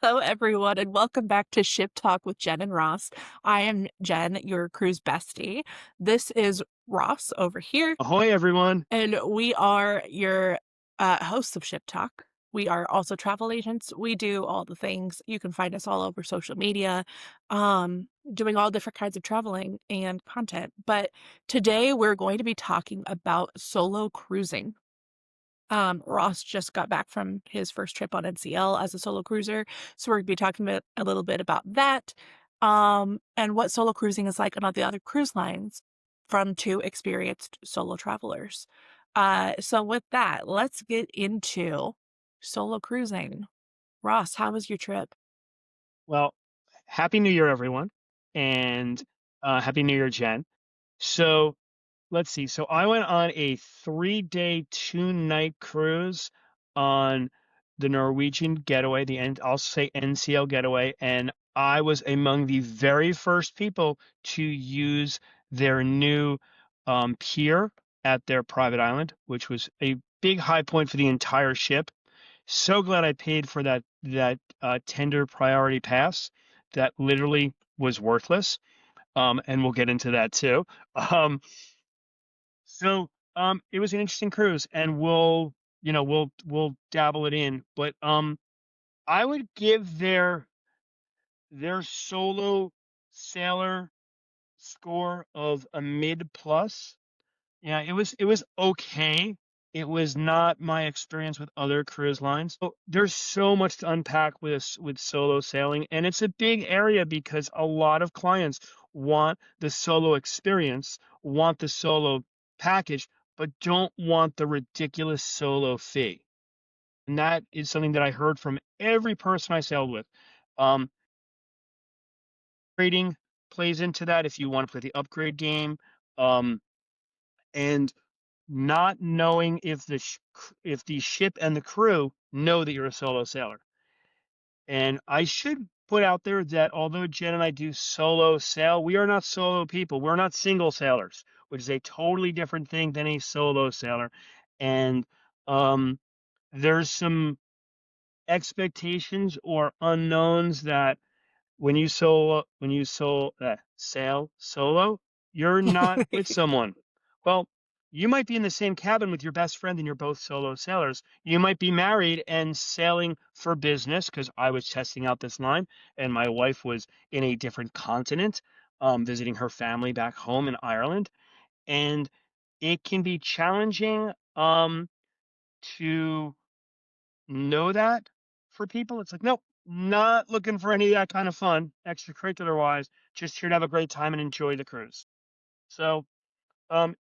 Hello, everyone, and welcome back to Ship Talk with Jen and Ross. I am Jen, your cruise bestie. This is Ross over here, Ahoy, everyone. and we are your hosts of Ship Talk. We are also travel agents. We do all the things. You can find us all over social media, doing all different kinds of traveling and content. But today we're going to be talking about solo cruising. Ross just got back from his first trip on NCL as a solo cruiser, so we're gonna be talking about a little bit about that, and what solo cruising is like on all the other cruise lines from two experienced solo travelers. So with that, let's get into solo cruising. Ross, how was your trip? Well, Happy New Year, everyone. And Happy New Year, Jen. So let's see. So I went on a 3-day, 2-night cruise on the Norwegian Getaway, I'll say NCL Getaway. And I was among the very first people to use their new pier at their private island, which was a big high point for the entire ship. So glad I paid for that tender priority pass that literally was worthless. And we'll get into that too. Um, it was an interesting cruise, and we'll dabble it in. But I would give their solo sailor score of a mid plus. Yeah, it was okay. It was not my experience with other cruise lines. So there's so much to unpack with solo sailing, and it's a big area because a lot of clients want the solo experience, want the solo package, but don't want the ridiculous solo fee. And that is something that I heard from every person I sailed with. Um, Trading plays into that if you want to play the upgrade game. Um, and not knowing if the ship and the crew know that you're a solo sailor. And I should put out there that although Jen and I do solo sail, we are not solo people. We're not single sailors, which is a totally different thing than a solo sailor. And um, there's some expectations or unknowns that when you sail solo, you're not with someone. Well, you might be in the same cabin with your best friend and you're both solo sailors. You might be married and sailing for business, because I was testing out this line and my wife was in a different continent, visiting her family back home in Ireland. And it can be challenging to know that for people. It's like, nope, not looking for any of that kind of fun, extracurricular wise, just here to have a great time and enjoy the cruise. So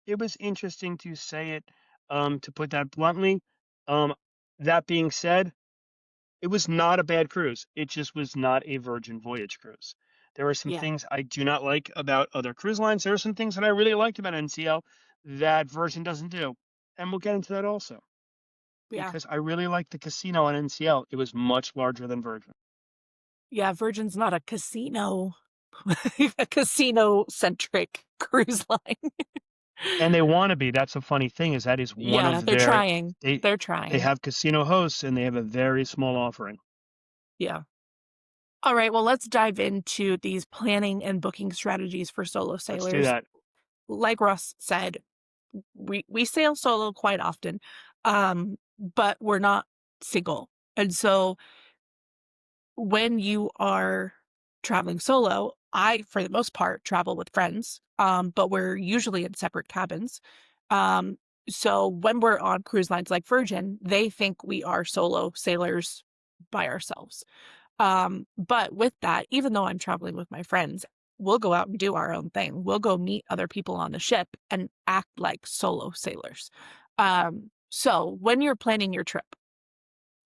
it was interesting to say it, to put that bluntly. Um, that being said, it was not a bad cruise. It just was not a Virgin Voyage cruise. There were some Yeah, things I do not like about other cruise lines. There are some things that I really liked about NCL that Virgin doesn't do. And we'll get into that also, yeah, because I really liked the casino on NCL. It was much larger than Virgin. yeah. Virgin's not a casino, a casino-centric cruise line. And they want to be. That's a funny thing, is that is one Yeah, of they're their trying. they They're they trying. have casino hosts and they have a very small offering. Yeah. All right, well, let's dive into these planning and booking strategies for solo Let's do sailors. that. Like Russ said, we sail solo quite often, but we're not single. And so when you are traveling solo, I, for the most part, travel with friends, but we're usually in separate cabins. Um, so when we're on cruise lines like Virgin, they think we are solo sailors by ourselves. But with that, even though I'm traveling with my friends, we'll go out and do our own thing. We'll go meet other people on the ship and act like solo sailors. So when you're planning your trip,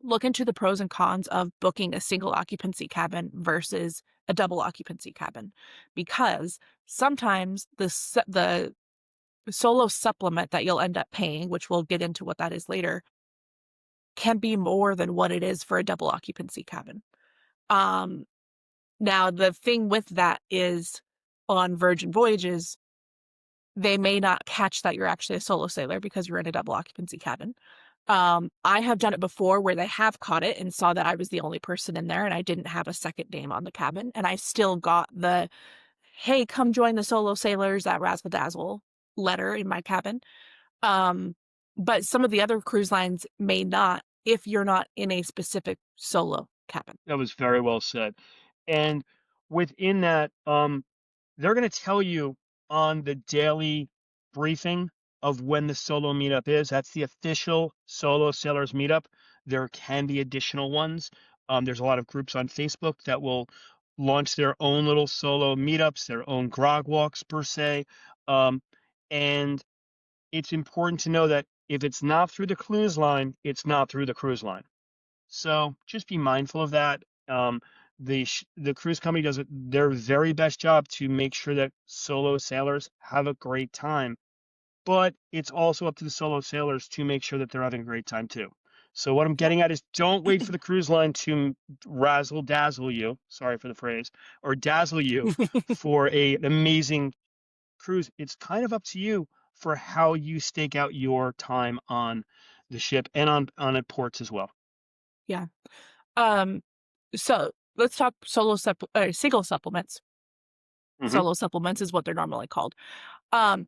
look into the pros and cons of booking a single occupancy cabin versus a double occupancy cabin, because sometimes the solo supplement that you'll end up paying, which we'll get into what that is later, can be more than what it is for a double occupancy cabin. Um, Now, the thing with that is on Virgin Voyages, they may not catch that you're actually a solo sailor because you're in a double occupancy cabin. I have done it before where they have caught it and saw that I was the only person in there and I didn't have a second name on the cabin, and I still got the, "Hey, come join the solo sailors at Razzle Dazzle" letter in my cabin. Um, but some of the other cruise lines may not if you're not in a specific solo cabin. That was very well said. And within that, they're going to tell you on the daily briefing of when the solo meetup is. That's the official solo sailors meetup. There can be additional ones. There's a lot of groups on Facebook that will launch their own little solo meetups, their own grog walks per se. Um, and it's important to know that if it's not through the cruise line, it's not through the cruise line. So just be mindful of that. The cruise company does their very best job to make sure that solo sailors have a great time, but it's also up to the solo sailors to make sure that they're having a great time too. So what I'm Yep. getting at is don't wait for the cruise line to razzle dazzle you, sorry for the phrase, or dazzle you for an amazing cruise. It's kind of up to you for how you stake out your time on the ship and on at ports as well. Yeah. Um, so let's talk single supplements. Hmm. Solo supplements is what they're normally called.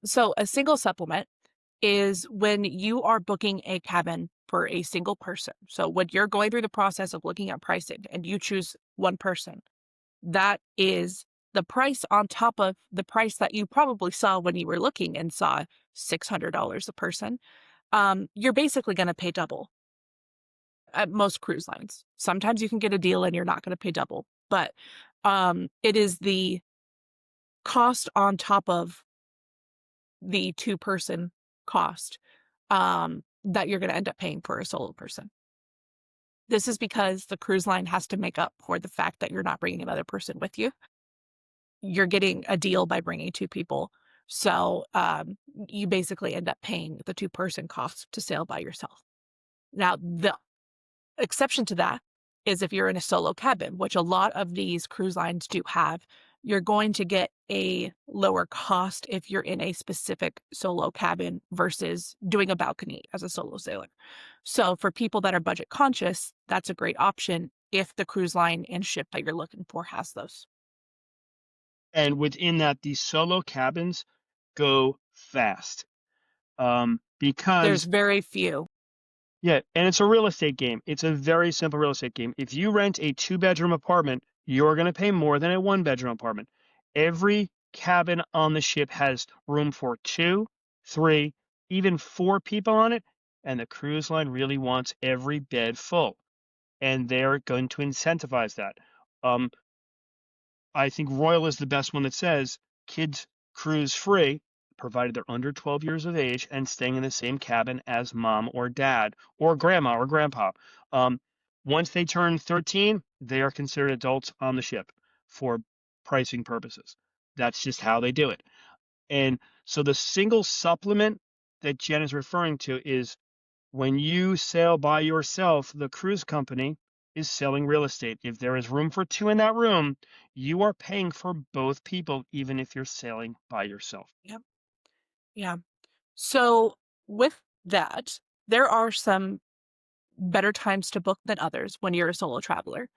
So a single supplement is when you are booking a cabin for a single person. So when you're going through the process of looking at pricing and you choose one person, that is the price on top of the price that you probably saw when you were looking and saw $600 a person. You're basically going to pay double at most cruise lines. Sometimes you can get a deal and you're not going to pay double, but it is the cost on top of the two-person cost, that you're gonna end up paying for a solo person. This is because the cruise line has to make up for the fact that you're not bringing another person with you. You're getting a deal by bringing 2 people, so, you basically end up paying the two-person cost to sail by yourself. Now, the exception to that is if you're in a solo cabin, which a lot of these cruise lines do have, you're going to get a lower cost if you're in a specific solo cabin versus doing a balcony as a solo sailor. So for people that are budget conscious, that's a great option if the cruise line and ship that you're looking for has those. And within that, these solo cabins go fast. There's Because very few. yeah, and it's a real estate game. It's a very simple real estate game. If you rent a two-bedroom apartment, you're going to pay more than a one-bedroom apartment. Every cabin on the ship has room for two, three, even four people on it, and the cruise line really wants every bed full, and they're going to incentivize that. Um, I think Royal is the best one that says kids cruise free, provided they're under 12 years of age and staying in the same cabin as mom or dad or grandma or grandpa. Um, Once they turn 13, they are considered adults on the ship for pricing purposes. That's just how they do it. And so the single supplement that Jen is referring to is when you sail by yourself, the cruise company is selling real estate. If there is room for two in that room, you are paying for both people, even if you're sailing by yourself. Yep. Yeah. So with that, there are some better times to book than others when you're a solo traveler.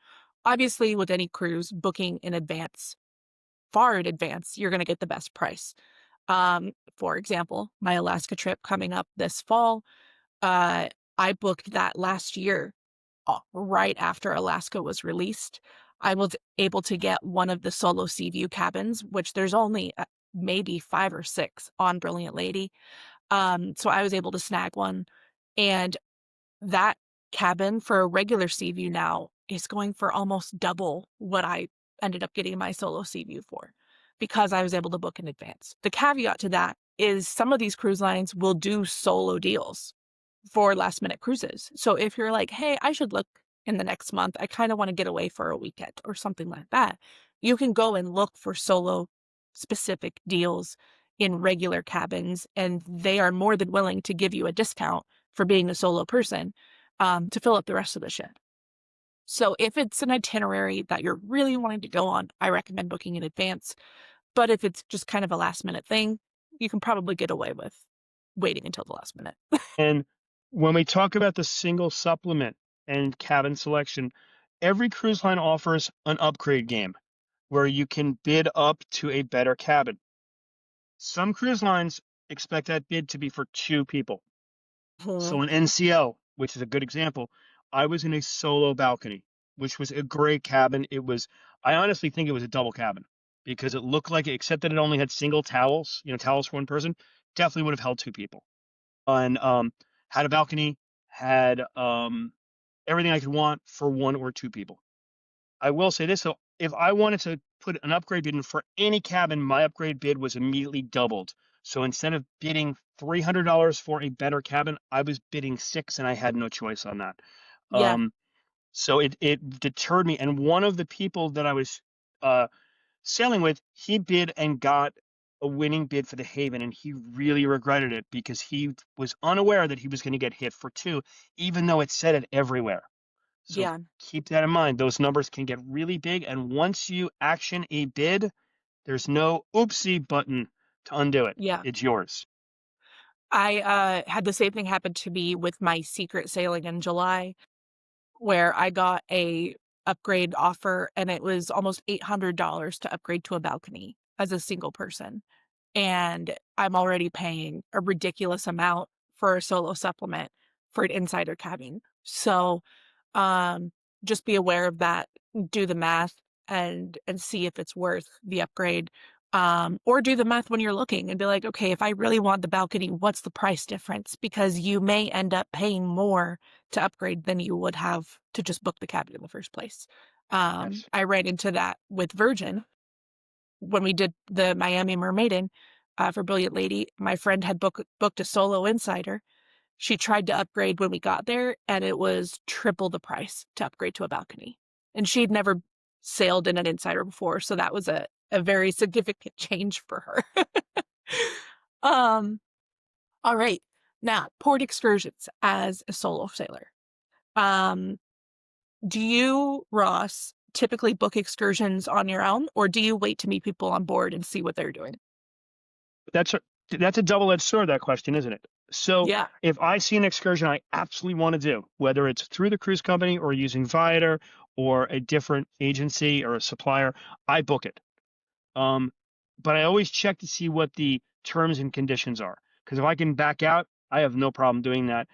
Obviously, with any cruise, booking in advance, far in advance, you're going to get the best price. For example, my Alaska trip coming up this fall, uh, I booked that last year, right after Alaska was released. I was able to get one of the solo sea view cabins, which there's only maybe 5 or 6 on Brilliant Lady. So I was able to snag one, and that cabin for a regular sea view now is going for almost double what I ended up getting my solo sea view for because I was able to book in advance. The caveat to that is some of these cruise lines will do solo deals for last minute cruises. So if you're like, "Hey, I should look in the next month. I kind of want to get away for a weekend or something like that." You can go and look for solo specific deals in regular cabins and they are more than willing to give you a discount for being a solo person, to fill up the rest of the ship. So if it's an itinerary that you're really wanting to go on, I recommend booking in advance. But if it's just kind of a last minute thing, you can probably get away with waiting until the last minute. And when we talk about the single supplement and cabin selection, every cruise line offers an upgrade game where you can bid up to a better cabin. Some cruise lines expect that bid to be for two people. Mhm. So in NCL, which is a good example, I was in a solo balcony, which was a great cabin. I honestly think it was a double cabin because it looked like it, except that it only had single towels, towels for one person, definitely would have held two people. And had a balcony, had everything I could want for one or two people. I will say this though, if I wanted to put an upgrade bid in for any cabin, my upgrade bid was immediately doubled. So instead of bidding $300 for a better cabin, I was bidding six, and I had no choice on that. Yeah, Um, so it deterred me. And one of the people that I was uh, sailing with, he bid and got a winning bid for the Haven, and he really regretted it because he was unaware that he was going to get hit for two, even though it said it everywhere. So yeah, keep that in mind. Those numbers can get really big. And once you action a bid, there's no oopsie button to undo it. yeah. It's yours. I had the same thing happen to me with my secret sailing in July, where I got a upgrade offer and it was almost $800 to upgrade to a balcony as a single person. And I'm already paying a ridiculous amount for a solo supplement for an insider cabin. So, um, just be aware of that, do the math and see if it's worth the upgrade. Or do the math when you're looking and be like, okay, if I really want the balcony, what's the price difference? Because you may end up paying more to upgrade than you would have to just book the cabin in the first place. Yes. I ran into that with Virgin when we did the Miami Mermaiden for Brilliant Lady. My friend had booked a solo insider. She tried to upgrade when we got there, and it was triple the price to upgrade to a balcony. And she'd never sailed in an insider before, so that was a very significant change for her. um, all right. Now, port excursions as a solo sailor. Um, do you, Ross, typically book excursions on your own, or do you wait to meet people on board and see what they're doing? That's a that's a double-edged sword, that question, isn't it? So Yeah. if I see an excursion I absolutely want to do, whether it's through the cruise company or using Viator or a different agency or a supplier, I book it. Um, but I always check to see what the terms and conditions are. Because if I can back out, I have no problem doing that.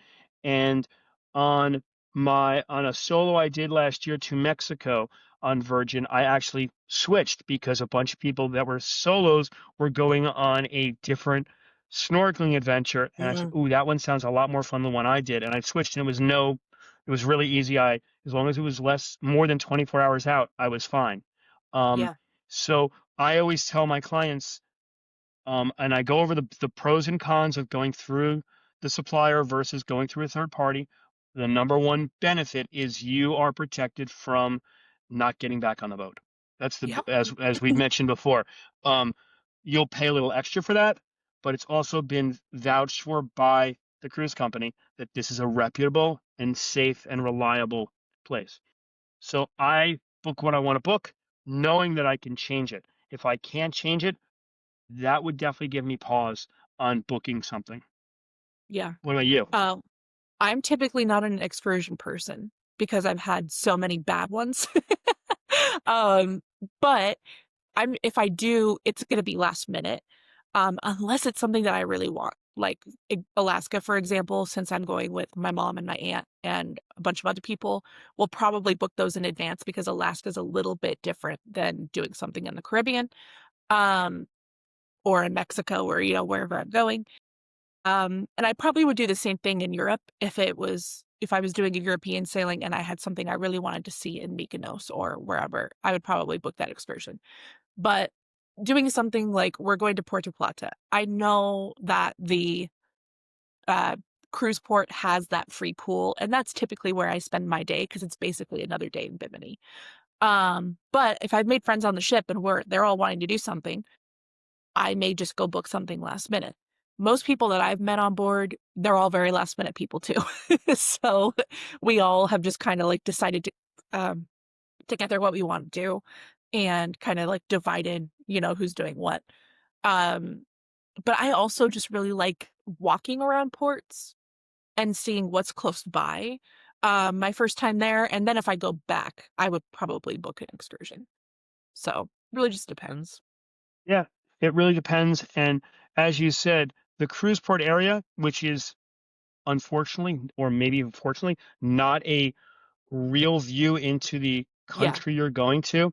And on on a solo I did last year to Mexico on Virgin, I actually switched because a bunch of people that were solos were going on a different snorkeling adventure. And I said, Mm, ooh, that one sounds a lot more fun than the one I did. And I switched, and it was really easy. As long as it was more than 24 hours out, I was fine. Um, yeah. so I always tell my clients, and I go over the pros and cons of going through the supplier versus going through a third party. The number one benefit is you are protected from not getting back on the boat. That's Yep. as we mentioned before. Um, you'll pay a little extra for that, but it's also been vouched for by the cruise company that this is a reputable and safe and reliable place. So I book what I want to book, knowing that I can change it. If I can't change it, that would definitely give me pause on booking something. Yeah. What about you? Um, I'm typically not an excursion person because I've had so many bad ones. um, but if I do, it's gonna be last minute. Unless it's something that I really want. Like Alaska, for example, since I'm going with my mom and my aunt and a bunch of other people, we'll probably book those in advance because Alaska's a little bit different than doing something in the Caribbean, um, or in Mexico or, wherever I'm going. And I probably would do the same thing in Europe if I was doing a European sailing and I had something I really wanted to see in Mykonos or wherever, I would probably book that excursion. But doing something like we're going to Puerto Plata, I know that the uh, cruise port has that free pool, and that's typically where I spend my day because it's basically another day in Bimini. But if I've made friends on the ship and they're all wanting to do something, I may just go book something last minute. Most people that I've met on board, they're all very last minute people too. So we all have just kind of like decided to together what we want to do and kind of like divided, who's doing what. Um, but I also just really like walking around ports. and seeing what's close by, my first time there, and then if I go back, I would probably book an excursion. So, really just depends. Yeah, it really depends. And as you said, the cruise port area, which is unfortunately, or maybe fortunately, not a real view into the Yeah, country you're going to,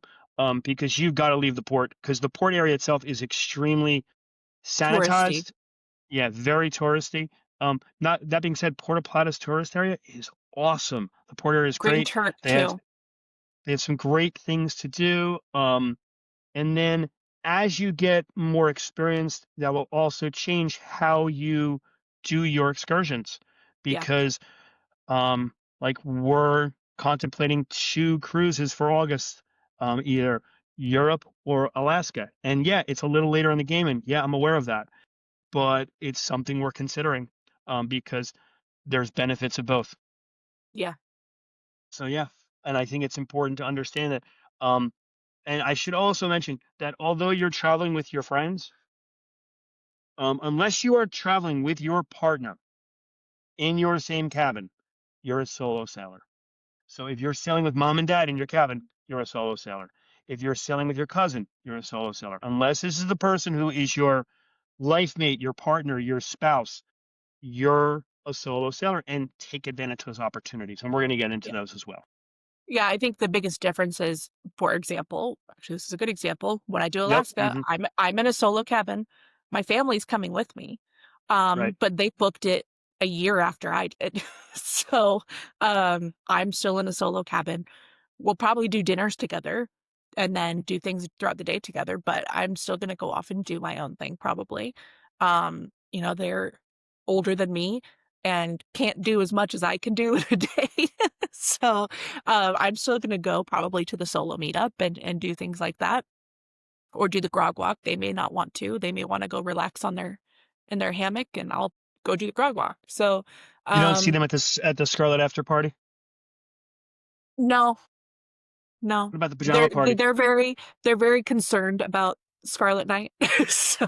because you've got to leave the port because the port area itself is extremely touristy. sanitized. Yeah, very touristy. Not that being said, Puerto Plata's tourist area is awesome. The port area is Green great. Turret They have too. they have some great things to do. And then as you get more experienced, that will also change how you do your excursions Yeah, because like we're contemplating 2 cruises for August, either Europe or Alaska. And yeah, it's a little later in the game, and yeah, I'm aware of that, but it's something we're considering because there's benefits of both. yeah, So yeah, and I think it's important to understand that. And I should also mention that although you're traveling with your friends, unless you are traveling with your partner in your same cabin, you're a solo sailor. So if you're sailing with mom and dad in your cabin, you're a solo sailor. If you're sailing with your cousin, you're a solo sailor. Unless this is the person who is your life mate, your partner, your spouse, you're a solo sailor and take advantage of those opportunities. And we're going to get into yeah. those as well. Yeah, I think the biggest difference is, for example, actually this is a good example. When I do Yep. Alaska, I'm in a solo cabin. My family's coming with me. Right. But they booked it a year after I did. So, I'm still in a solo cabin. We'll probably do dinners together and then do things throughout the day together, but I'm still gonna go off and do my own thing probably. They're older than me and can't do as much as I can do in a day. So, I'm still gonna go probably to the solo meetup and do things like that or do the grog walk. They may not want to. They may wanna go relax on their in their hammock, and I'll go do the grog walk. So, You don't see them um, at the Scarlet After Party. no, no. What about the They're pajama they party? they're very concerned about Scarlet Night. So,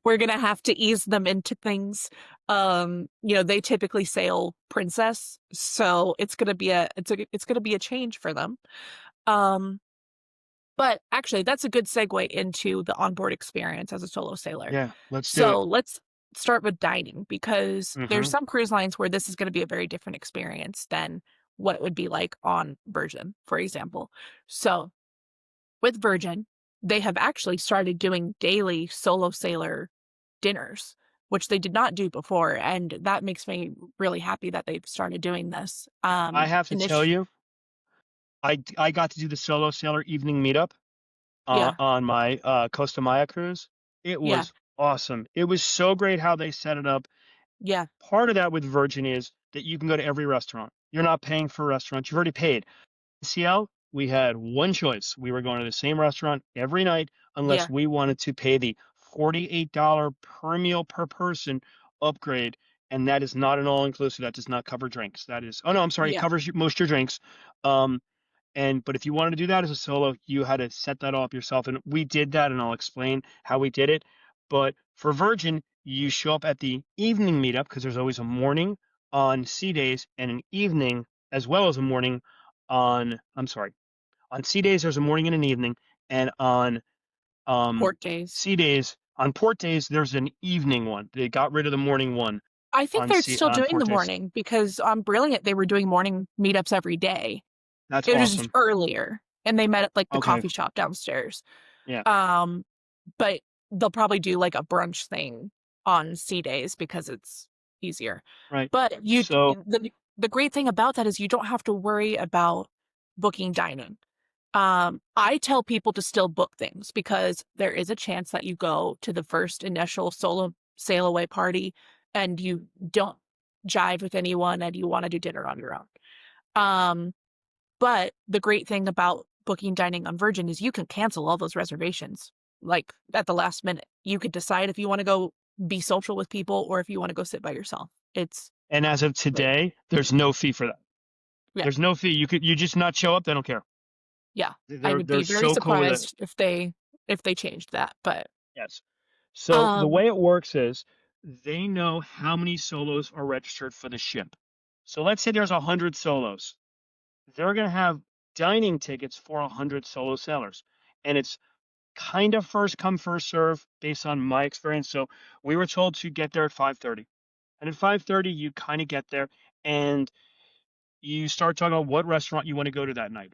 we're gonna have to ease them into things. They typically sail Princess, so it's gonna be a change for them. Um, but actually, that's a good segue into the onboard experience as a solo sailor. Yeah, let's do So it. let's start with dining because there's Hmm. some cruise lines where this is going to be a very different experience than what it would be like on Virgin, for example. So with Virgin, they have actually started doing daily solo sailor dinners, which they did not do before, and that makes me really happy that they've started doing this. I have to tell Initially, you, I got to do the Solo Sailor evening meetup yeah, on my Costa Maya cruise. It yeah, was awesome. It was so great how they set it up. yeah, Part of that with Virgin is that you can go to every restaurant. You're not paying for a restaurant. You've already paid. NCL, we had one choice. We were going to the same restaurant every night unless yeah, we wanted to pay the $48 per meal per person upgrade. And that is not an all inclusive. That does not cover drinks. That is, oh no, I'm sorry. It yeah, covers most of your drinks. Um, but if you wanted to do that as a solo, you had to set that all up yourself. And we did that, and I'll explain how we did it. But for Virgin, you show up at the evening meetup because there's always a morning on sea days and an evening as well as a morning I'm sorry, on sea days there's a morning and an evening, and on port days. sea days, on port days there's an evening one. They got rid of the morning one I think on they're sea still on doing the port days. morning because on Brilliant, they were doing morning meetups every day. That's It was just awesome. earlier, and they met at, like, the Okay. coffee shop downstairs. Yeah. Um, but they'll probably do, like, a brunch thing on C days because it's easier. Right. But So the great thing about that is you don't have to worry about booking dining. I tell people to still book things because there is a chance that you go to the first initial solo sail away party and you don't jive with anyone and you wanna do dinner on your own. Um, but the great thing about booking dining on Virgin is you can cancel all those reservations, like, at the last minute. You could decide if you wanna go be social with people or if you wanna go sit by yourself. It's and as of great. today, there's no fee for that. Yeah, There's no fee. You just not show up, they don't care. yeah. I They're would they're be very so cool with it. surprised if they changed that, but, Yes. So the um way it works is they know how many solos are registered for the ship. So let's say there's 100 solos. They're going to have dining tickets for 100 solo sailors. And it's kind of first come, first serve based on my experience. So we were told to get there at 5:30. And at 5:30, you kind of get there and you start talking about what restaurant you want to go to that night.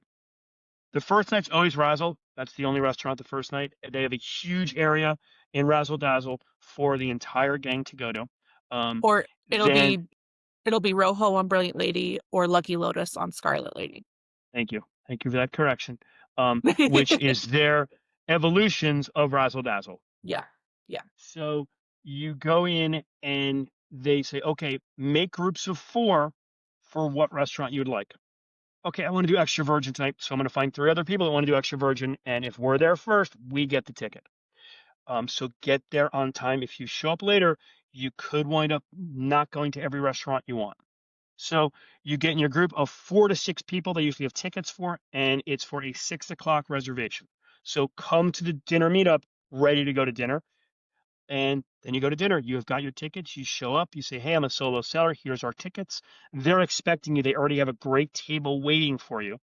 The first night's always Razzle. That's the only restaurant the first night. They have a huge area in Razzle Dazzle for the entire gang to go to. Um, Or then, it'll be Rojo on Brilliant Lady or Lucky Lotus on Scarlet Lady. thank you. Thank you for that correction. Which is their evolutions of Razzle Dazzle. Yeah. Yeah. So you go in and they say, okay, make groups of four for what restaurant you would like. Okay, I want to do extra virgin tonight, so I'm going to find three other people that want to do extra virgin, and if we're there first, we get the ticket. So get there on time. If you show up later, you could wind up not going to every restaurant you want. So you get in your group of 4 to 6 people they usually have tickets for, and it's for a 6 o'clock reservation. So come to the dinner meetup ready to go to dinner. And then you go to dinner. You have got your tickets. You show up. You say, hey, I'm a solo seller. Here's our tickets. They're expecting you. They already have a great table waiting for you.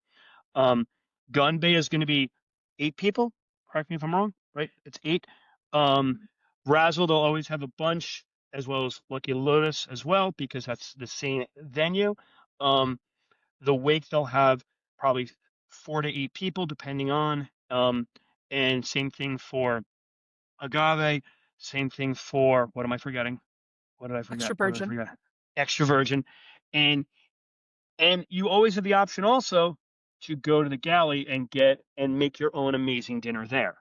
Gun Bay is going to be 8 people. Correct me if I'm wrong, right? It's 8. Um, Razzle, they'll always have a bunch, as well as Lucky Lotus as well, because that's the same venue. Um, the wake, they'll have probably 4 to 8 people, depending on. And same thing for Agave. Same thing for, what am I forgetting? What did I forget? Extra What did I Virgin. forget? Extra Virgin. And you always have the option also to go to the galley and get and make your own amazing dinner there.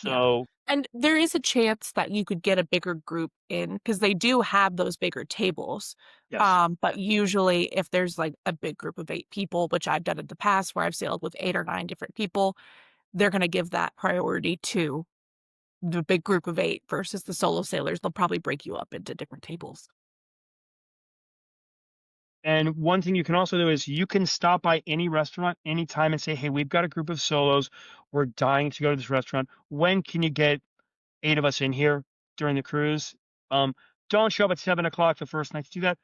Yeah. So And there is a chance that you could get a bigger group in because they do have those bigger tables. yes, But usually if there's like a big group of 8 people, which I've done in the past where I've sailed with 8 or 9 different people, they're going to give that priority to the big group of 8 versus the solo sailors. They'll probably break you up into different tables. and one thing you can also do is you can stop by any restaurant anytime and say, hey, we've got a group of solos. We're dying to go to this restaurant. When can you get 8 of us in here during the cruise? Um, don't show up at 7 o'clock the first night to do that.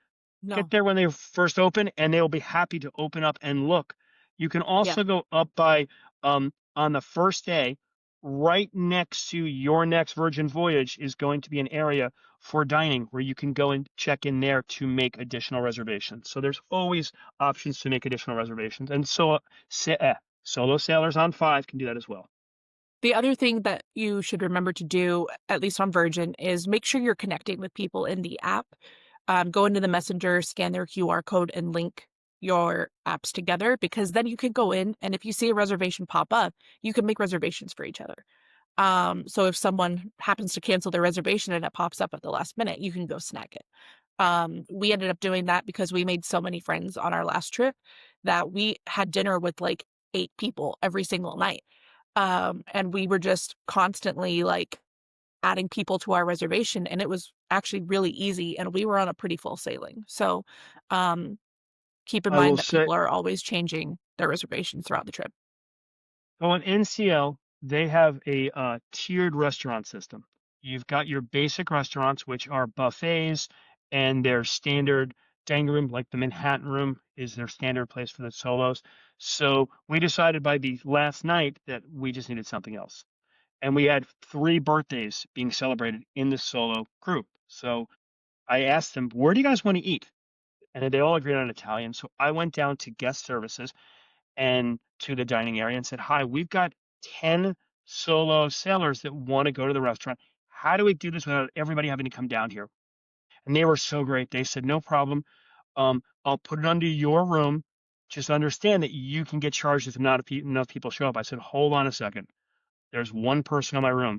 Get No. there when they first open, and they will be happy to open up and look. You can Yeah. also go up by on the first day, right next to your next Virgin Voyage is going to be an area for dining where you can go and check in there to make additional reservations. So there's always options to make additional reservations, and so solo sailors on 5 can do that as well. The other thing that you should remember to do, at least on Virgin, is make sure you're connecting with people in the app. Go into the messenger, scan their QR code, and link your apps together because then you can go in and if you see a reservation pop up, you can make reservations for each other. So if someone happens to cancel their reservation and it pops up at the last minute, you can go snag it. We ended up doing that because we made so many friends on our last trip that we had dinner with like 8 people every single night. And we were just constantly like adding people to our reservation, and it was actually really easy, and we were on a pretty full sailing. So, um, keep in I will mind that say, people are always changing their reservations throughout the trip. so on NCL, they have a tiered restaurant system. You've got your basic restaurants, which are buffets, and their standard dining room, like the Manhattan Room, is their standard place for the solos. So we decided by the last night that we just needed something else. And we had 3 birthdays being celebrated in the solo group. So I asked them, where do you guys want to eat? And they all agreed on Italian. So I went down to guest services and to the dining area and said, hi, we've got 10 solo sailors that want to go to the restaurant. How do we do this without everybody having to come down here? And they were so great. They said, no problem. I'll put it under your room. Just understand that you can get charged if not enough people show up. I said, hold on a second. There's one person in my room.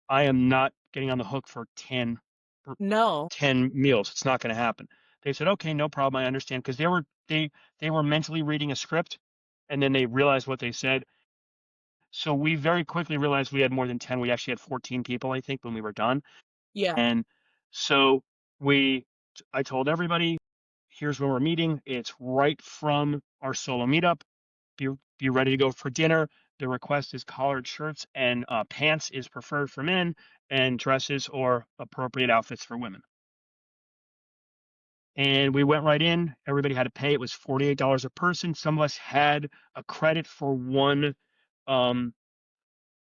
I am not getting on the hook for 10, for No. 10 meals. It's not going to happen. They said, okay, no problem. I understand. Because they were mentally reading a script and then they realized what they said. So we very quickly realized we had more than 10. We actually had 14 people, I think, when we were done. Yeah. And so we, I told everybody, here's where we're meeting. It's right from our solo meetup. Be, be ready to go for dinner. The request is collared shirts and pants is preferred for men and dresses or appropriate outfits for women. and we went right in. Everybody had to pay. It was $48 a person. Some of us had a credit for one um,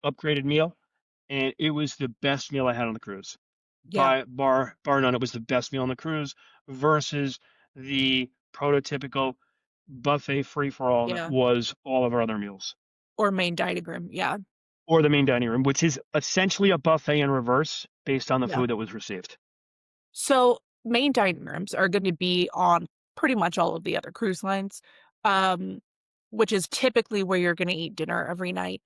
upgraded meal, and it was the best meal I had on the cruise. Yeah. Bar none, it was the best meal on the cruise versus the prototypical buffet free for all that Yeah. was all of our other meals, Or main dining room. Yeah. or the main dining room, which is essentially a buffet in reverse based on the Yeah. food that was received. So main dining rooms are going to be on pretty much all of the other cruise lines, um, which is typically where you're going to eat dinner every night.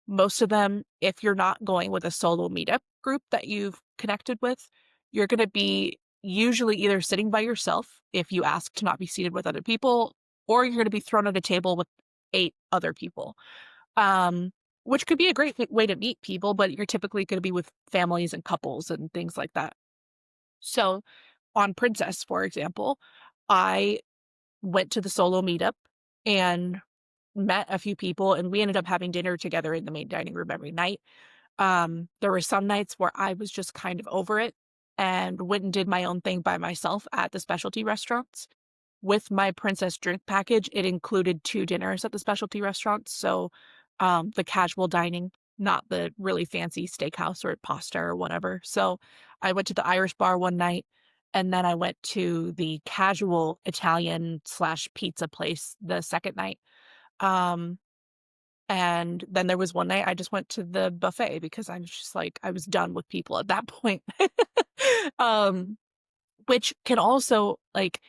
Most of them, if you're not going with a solo meetup group that you've connected with, you're going to be usually either sitting by yourself if you ask to not be seated with other people, or you're going to be thrown at a table with 8 other people, um, which could be a great way to meet people, but you're typically going to be with families and couples and things like that. So on Princess, for example, I went to the solo meetup and met a few people, and we ended up having dinner together in the main dining room every night. There were some nights where I was just kind of over it and went and did my own thing by myself at the specialty restaurants. With my Princess drink package, it included 2 dinners at the specialty restaurants, so, the casual dining, not the really fancy steakhouse or pasta or whatever. So, I went to the Irish bar one night, and then I went to the casual Italian/pizza place the second night. Um, and then there was one night I just went to the buffet because I was just like I was done with people at that point. Um, which can also, like,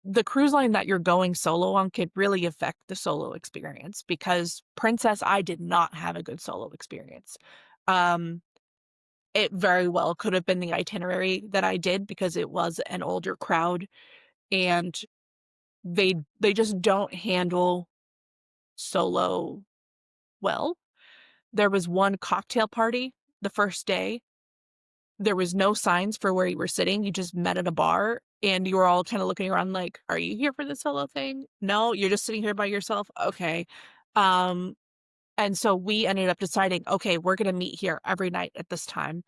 the cruise line that you're going solo on could really affect the solo experience because Princess, I did not have a good solo experience. Um, it very well could have been the itinerary that I did because it was an older crowd and they just don't handle solo well. There was one cocktail party the first day. There was no signs for where you were sitting. You just met at a bar and you were all kind of looking around like, "Are you here for the solo thing? No, you're just sitting here by yourself? Okay." Um, and so we ended up deciding, "Okay, we're gonna meet here every night at this time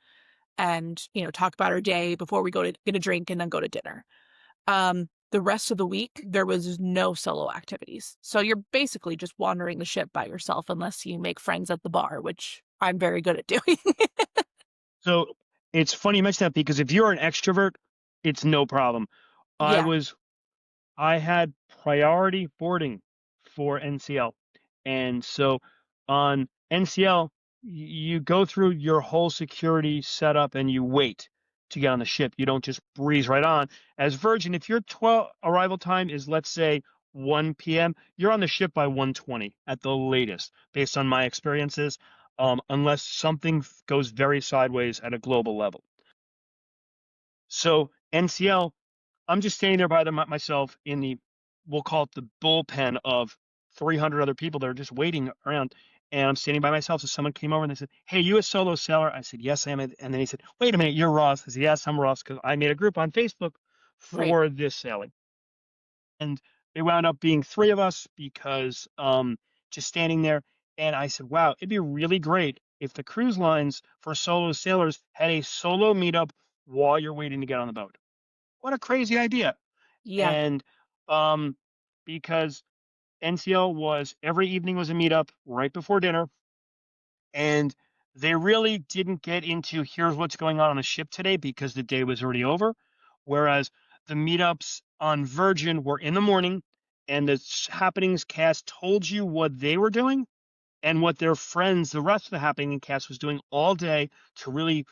and, talk about our day before we go to get a drink and then go to dinner." The rest of the week, there was no solo activities. So you're basically just wandering the ship by yourself unless you make friends at the bar, which I'm very good at doing. So it's funny you mention that because if you're an extrovert, it's no problem. I Yeah, was I had priority boarding for NCL. And so on NCL, you go through your whole security setup and you wait to get on the ship. You don't just breeze right on. As Virgin, if your 12 arrival time is, let's say, 1 p.m., you're on the ship by 1:20 at the latest, based on my experiences, unless something goes very sideways at a global level. So NCL, I'm just standing there by myself in the, we'll call it the bullpen of 300 other people that are just waiting around. And I'm standing by myself. So someone came over and they said, "Hey, you a solo sailor?" I said, "Yes, I am." And then he said, "Wait a minute, you're Ross." I said, "Yes, I'm Ross," because I made a group on Facebook right. for this sailing. And it wound up being 3 of us because just standing there. And I said, wow, it'd be really great if the cruise lines for solo sailors had a solo meetup while you're waiting to get on the boat. What a crazy idea. Yeah, And um, because NCL was every evening was a meetup right before dinner, and they really didn't get into here's what's going on the ship today because the day was already over. Whereas the meetups on Virgin were in the morning, and the happenings cast told you what they were doing and what their friends, the rest of the happening cast, was doing all day to really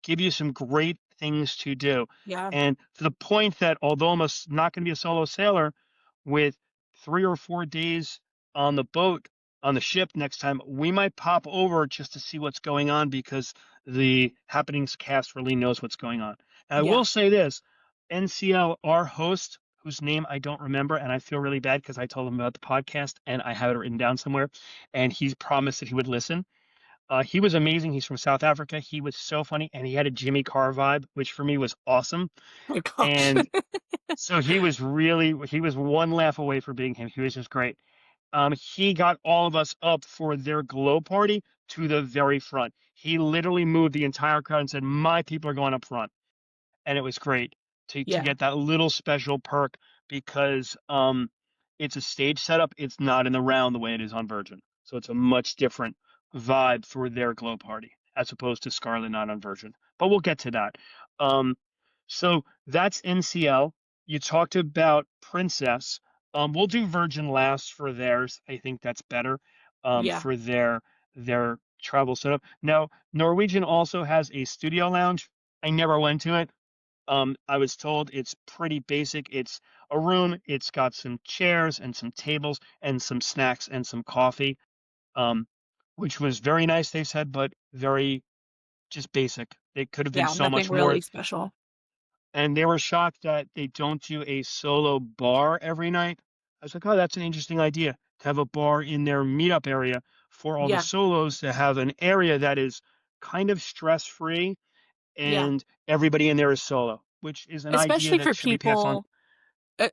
give you some great things to do. yeah, And to the point that although I'm not going to be a solo sailor, with 3 or 4 days on the boat, on the ship next time, we might pop over just to see what's going on because the happenings cast really knows what's going on. And I yeah. will say this, NCL, our host, whose name I don't remember, and I feel really bad because I told him about the podcast and I have it written down somewhere, and he's promised that he would listen. He was amazing. He's from South Africa. He was so funny, and he had a Jimmy Carr vibe, which for me was awesome. Oh my gosh. And so he was one laugh away from being him. He was just great. He got all of us up for their glow party to the very front. He literally moved the entire crowd and said, "My people are going up front," and it was great to Yeah. get that little special perk because it's a stage setup. It's not in the round the way it is on Virgin. So it's a much different vibe for their glow party as opposed to Scarlet Night on Virgin. But we'll get to that. Um, so that's NCL. You talked about Princess. We'll do Virgin last for theirs. I think that's better Yeah. for their travel setup. Now, Norwegian also has a studio lounge. I never went to it. I was told it's pretty basic. It's a room. It's got some chairs and some tables and some snacks and some coffee, um, which was very nice, they said, but very just basic. It could have been Yeah. so Nothing much more. really special. And they were shocked that they don't do a solo bar every night. I was like, oh, that's an interesting idea to have a bar in their meetup area for all the Yeah. solos to have an area that is kind of stress free Yeah. and everybody in there is solo, which is an idea Especially that for should be passed on. people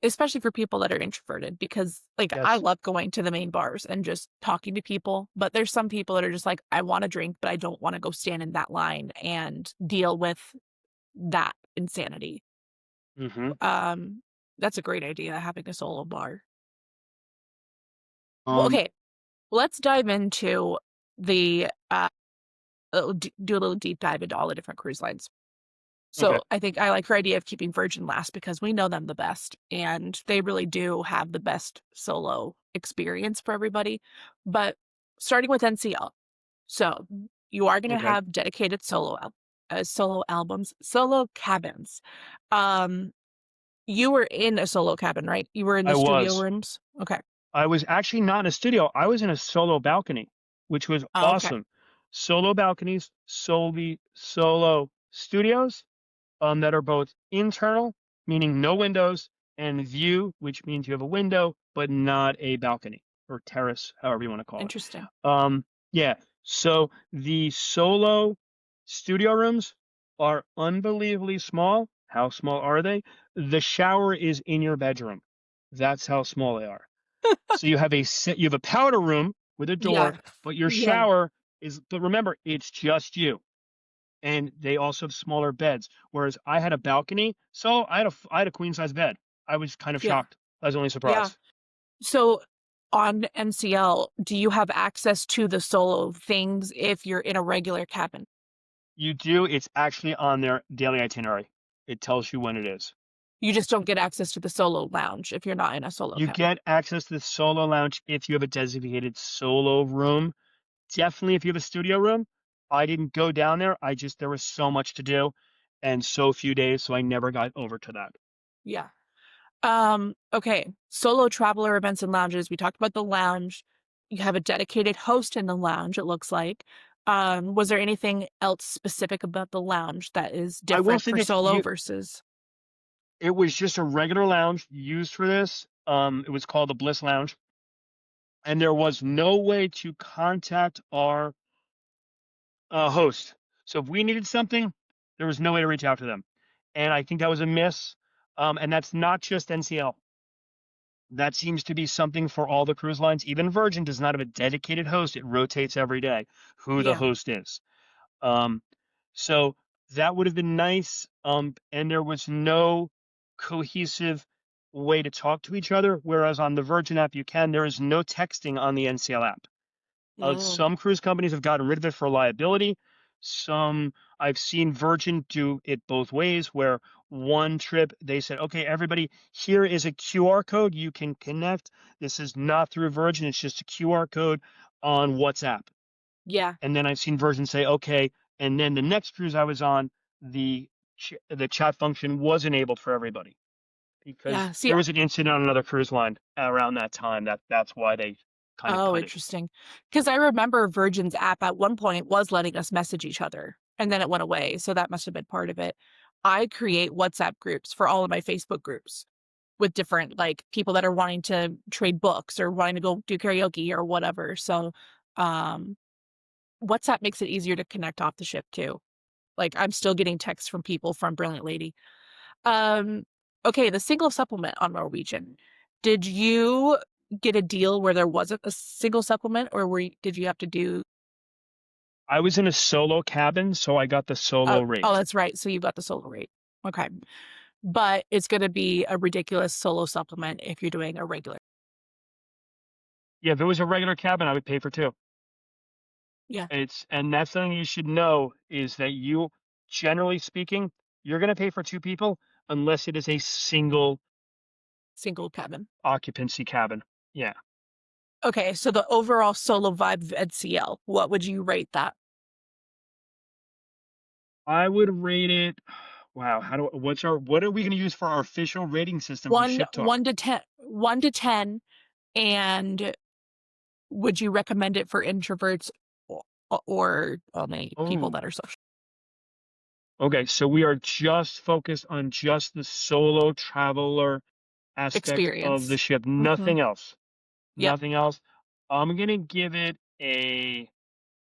especially for people that are introverted because like I Yes. love going to the main bars and just talking to people, but there's some people that are just like I want to drink but I don't want to go stand in that line and deal with that insanity. hmm Um that's a great idea having a solo bar. Well, Um, okay, let's dive into the do a little deep dive into all the different cruise lines. okay. So I think I like your idea of keeping Virgin last because we know them the best and they really do have the best solo experience for everybody. But starting with NCL. So you are going to Okay. have dedicated solo albums, solo cabins. Um you were in a solo cabin, right? You were in the I studio was. rooms. Okay. I was actually not in a studio. I was in a solo balcony, which was Oh, okay. awesome. Solo balconies, solely solo studios, that are both internal, meaning no windows, and view, which means you have a window, but not a balcony or terrace, however you want to call it. Interesting. Yeah. So the solo studio rooms are unbelievably small. How small are they? The shower is in your bedroom. That's how small they are. So you have a powder room with a door, Yeah. but your Yeah. shower is, but remember, it's just you. And they also have smaller beds. Whereas I had a balcony, so I had a queen size bed. I was kind of Yeah. shocked. I was only Yeah. surprised. So on NCL, do you have access to the solo things if you're in a regular cabin? You do, it's actually on their daily itinerary. It tells you when it is. You just don't get access to the solo lounge if you're not in a solo You cabin. get access to the solo lounge if you have a designated solo room. Definitely if you have a studio room. I didn't go down there. There was so much to do and so few days, so I never got over to that. Yeah. Okay. Solo traveler events and lounges. We talked about the lounge. You have a dedicated host in the lounge, it looks like. Was there anything else specific about the lounge that is I will different say for this, solo versus it was just a regular lounge used for this. It was called the Bliss Lounge, and there was no way to contact our host. So if we needed something, there was no way to reach out to them. And I think that was a miss. And that's not just NCL. That seems to be something for all the cruise lines. Even Virgin does not have a dedicated host. It rotates every day who the yeah. host is. Um, so that would have been nice. And there was no cohesive way to talk to each other. Whereas on the Virgin app, you can. There is no texting on the NCL app. Mm, Some cruise companies have gotten rid of it for liability. Some I've seen Virgin do it both ways, where one trip they said, okay, everybody, here is a QR code. You can connect. This is not through Virgin. It's just a QR code on WhatsApp. yeah. And then I've seen Virgin say, okay. And then the next cruise I was on, the chat function was enabled for everybody because Yeah. See, there was an incident on another cruise line around that time. That's why they kind of oh, cut it. interesting. Because I remember Virgin's app at one point was letting us message each other, and then it went away, so that must have been part of it. I create WhatsApp groups for all of my Facebook groups with different, like, people that are wanting to trade books or wanting to go do karaoke or whatever, so, um, WhatsApp makes it easier to connect off the ship too. Like, I'm still getting texts from people from Brilliant Lady. Um, okay, the single supplement on Norwegian. Did you get a deal where there wasn't a single supplement, or did you have to do? I was in a solo cabin, so I got the solo Oh, rate. that's right. So you got the solo rate. Okay. but it's gonna be a ridiculous solo supplement if you're doing a regular. Yeah, if it was a regular cabin, I would pay for 2. Yeah, And that's something you should know is that you generally speaking, you're gonna pay for 2 people unless it is a single single cabin. occupancy cabin. Yeah. Okay, so the overall solo vibe of NCL, what would you rate that? I would rate it wow, what are we gonna use for our official rating system for 1 Ship Talk? 1 to 10, 1 to 10, and would you recommend it for introverts or only people Oh, that are social? okay, so we are just focused on just the solo traveler aspect of the Experience. ship, Mhm. nothing else. Yep. Nothing else. I'm gonna give it a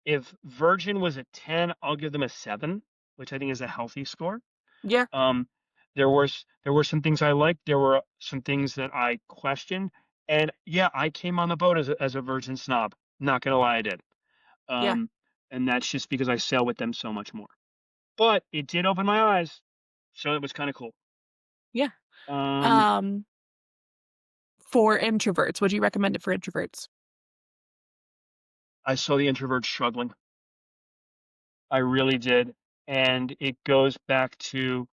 if Virgin was a 10, I'll give them a 7, which I think is a healthy score. Yeah, Um, there were some things I liked, there were some things that I questioned, and yeah, I came on the boat as a Virgin snob. Not gonna lie, I did. yeah, Um, and that's just because I sail with them so much more. But it did open my eyes, so it was kind of cool. yeah. Um, Um, for introverts, would you recommend it for introverts? I saw the introverts struggling. I really did, and it goes back to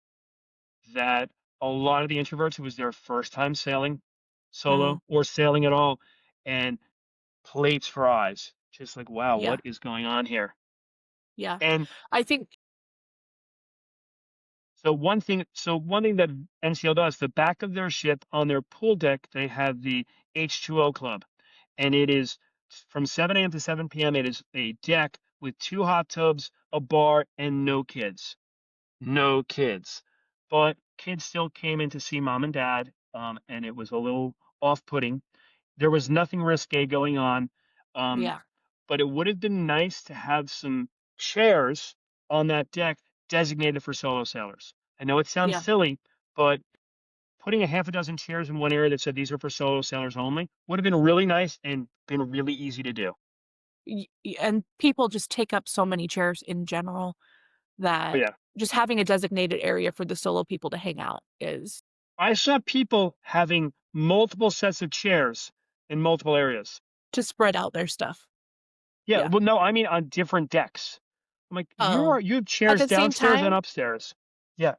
that a lot of the introverts, it was their first time sailing Mm, solo or sailing at all, and plates for eyes. Just like, wow, yeah, what is going on here? yeah. And I think so one thing that NCL does, the back of their ship on their pool deck, they have the H2O Club, and it is from 7 a.m. to 7 p.m. It is a deck with 2 hot tubs, a bar, and no kids. No kids. But kids still came in to see mom and dad, and it was a little off-putting. There was nothing risque going on, um, yeah, but it would have been nice to have some chairs on that deck designated for solo sailors. I know it sounds yeah. silly, but putting a half a dozen chairs in one area that said these are for solo sailors only would have been really nice and been really easy to do. And people just take up so many chairs in general Oh, that yeah. just having a designated area for the solo people to hang out is I saw people having multiple sets of chairs in multiple areas. to spread out their stuff. Yeah, Yeah. well, no, I mean on different decks. I'm like, Oh, you have at chairs the same downstairs and time, upstairs. Yeah,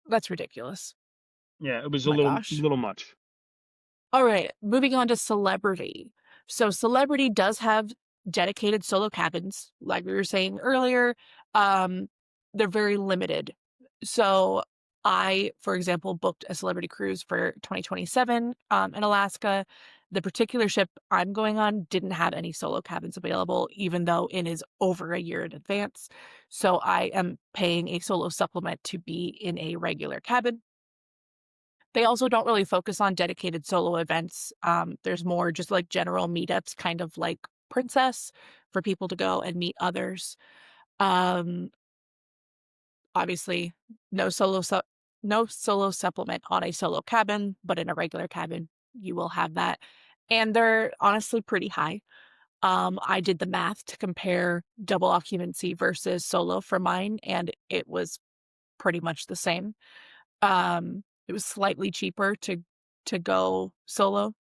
that's ridiculous. yeah, it was Oh a my gosh. little much. All right, moving on to Celebrity. So Celebrity does have dedicated solo cabins, like we were saying earlier. Um, they're very limited. So I, for example, booked a Celebrity cruise for 2027 in Alaska. The particular ship I'm going on didn't have any solo cabins available, even though it is over a year in advance. So I am paying a solo supplement to be in a regular cabin. They also don't really focus on dedicated solo events. There's more just like general meetups, kind of like Princess, for people to go and meet others. Um, obviously, no solo su- no solo supplement on a solo cabin, but in a regular cabin, you will have that. And they're honestly pretty high. I did the math to compare double occupancy versus solo for mine, and it was pretty much the same. It was slightly cheaper to go solo.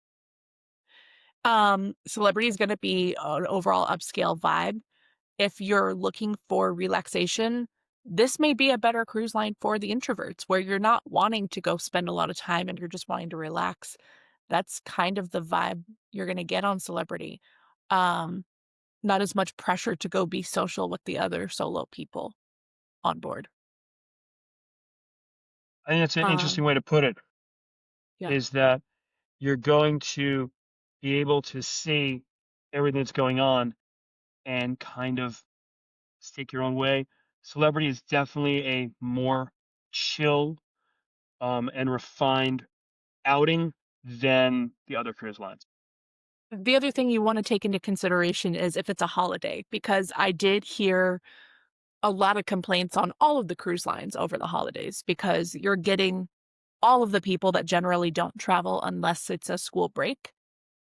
Celebrity is gonna be an overall upscale vibe. If you're looking for relaxation, this may be a better cruise line for the introverts, where you're not wanting to go spend a lot of time and you're just wanting to relax. That's kind of the vibe you're gonna get on Celebrity. Um, not as much pressure to go be social with the other solo people on board. I think that's an interesting Um, way to put it, yeah. is that you're going to be able to see everything that's going on and kind of stick your own way. Celebrity is definitely a more chill and refined outing than the other cruise lines. The other thing you wanna take into consideration is if it's a holiday, because I did hear a lot of complaints on all of the cruise lines over the holidays because you're getting all of the people that generally don't travel unless it's a school break,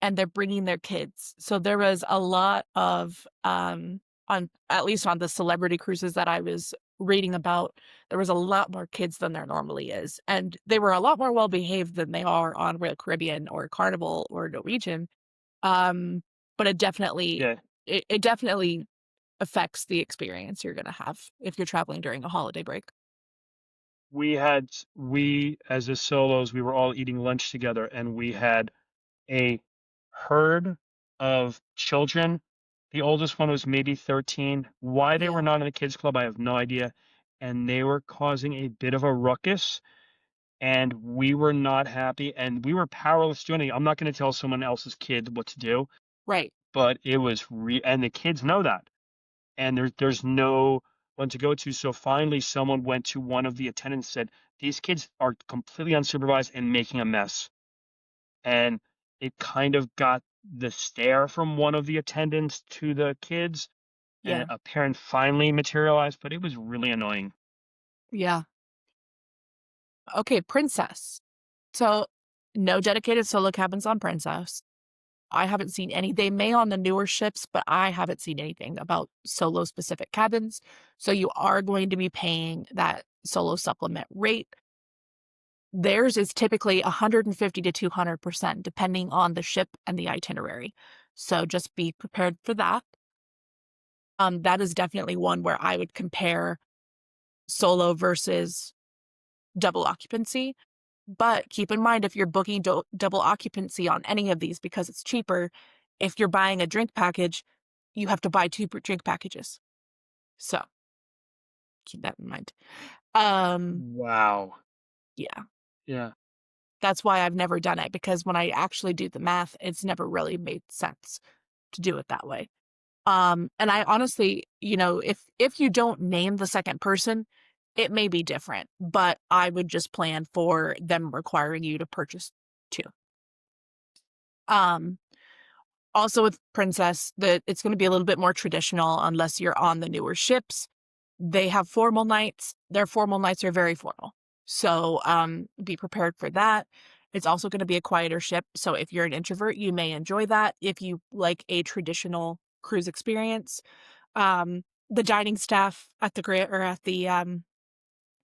and they're bringing their kids. So there was a lot of, on at least on the Celebrity cruises that I was reading about, there was a lot more kids than there normally is, and they were a lot more well behaved than they are on Royal Caribbean or Carnival or Norwegian. Um, but Yeah. it definitely affects the experience you're gonna have if you're traveling during a holiday break. We as the solos, we were all eating lunch together, and we had a herd of children. The oldest one was maybe 13. Why they were Yeah, not in the kids club, I have no idea. And they were causing a bit of a ruckus, and we were not happy, and we were powerless to do anything. I'm not going to tell someone else's kid what to do, right. but it was and the kids know that, and there's no one to go to. So finally, someone went to one of the attendants, said, "These kids are completely unsupervised and making a mess." And it kind of got the stare from one of the attendants to the kids, and Yeah, a parent finally materialized, but it was really annoying. yeah. Okay, Princess. So, no dedicated solo cabins on Princess. I haven't seen any. They may on the newer ships, but I haven't seen anything about solo specific cabins. So you are going to be paying that solo supplement rate. Theirs is typically 150 to 200% depending on the ship and the itinerary. So just be prepared for that. That is definitely one where I would compare solo versus double occupancy. But keep in mind, if you're booking double occupancy on any of these because it's cheaper, if you're buying a drink package, you have to buy two drink packages. So keep that in mind. Um, Wow. yeah, Yeah. that's why I've never done it because when I actually do the math, it's never really made sense to do it that way. And I honestly, if you don't name the second person, it may be different, but I would just plan for them requiring you to purchase two. Um, Also with Princess, that it's gonna be a little bit more traditional unless you're on the newer ships. They have formal nights. Their formal nights are very formal. So, be prepared for that. It's also gonna be a quieter ship, so if you're an introvert, you may enjoy that. If you like a traditional cruise experience, the dining staff at the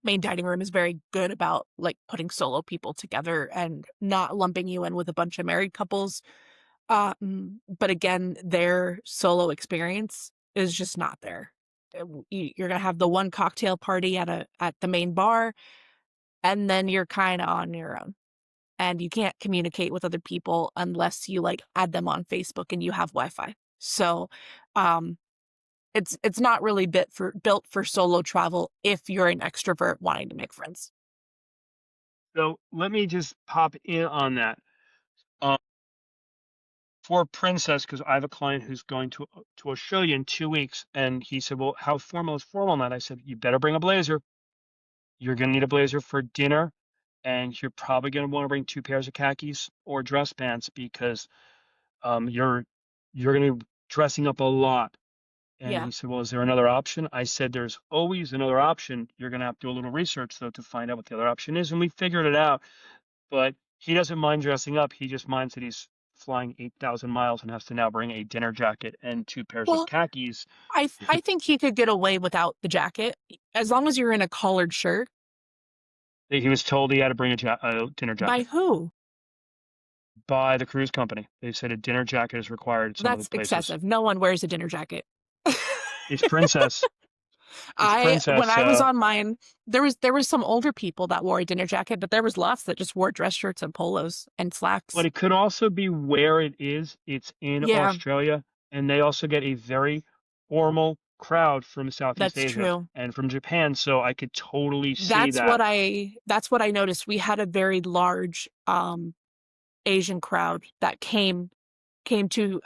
main dining room is very good about, like, putting solo people together and not lumping you in with a bunch of married couples. But again, their solo experience is just not there. You're gonna have the one cocktail party at the main bar, and then you're kinda on your own, and you can't communicate with other people unless you, like, add them on Facebook and you have Wi-Fi. So, um, it's not really built for solo travel if you're an extrovert wanting to make friends. So let me just pop in on that. Um, for Princess, because I have a client who's going to Australia in 2 weeks, and he said, "Well, how formal is formal?" Not. I said, "You better bring a blazer. You're going to need a blazer for dinner, and you're probably going to want to bring two pairs of khakis or dress pants because you're going to be dressing up a lot." And Yeah. he said, "Well, is there another option?" I said, "There's always another option. You're going to have to do a little research, though, to find out what the other option is." And we figured it out. But he doesn't mind dressing up. He just minds that he's flying 8,000 miles and has to now bring a dinner jacket and two pairs of Well, khakis. I think he could get away without the jacket, as long as you're in a collared shirt. He was told he had to bring a dinner By jacket who? by the cruise company. They said a dinner jacket is required at some of the That's places. excessive. No one wears a dinner jacket. It's Princess. It's When Princess. I was on mine, there was some older people that wore a dinner jacket, but there was lots that just wore dress shirts and polos and But slacks. it could also be where it is. It's in Yeah, Australia, and they also get a very formal crowd from Southeast that's Asia true. and from Japan. So I could totally see that. That's what I noticed. We had a very large Asian crowd that came to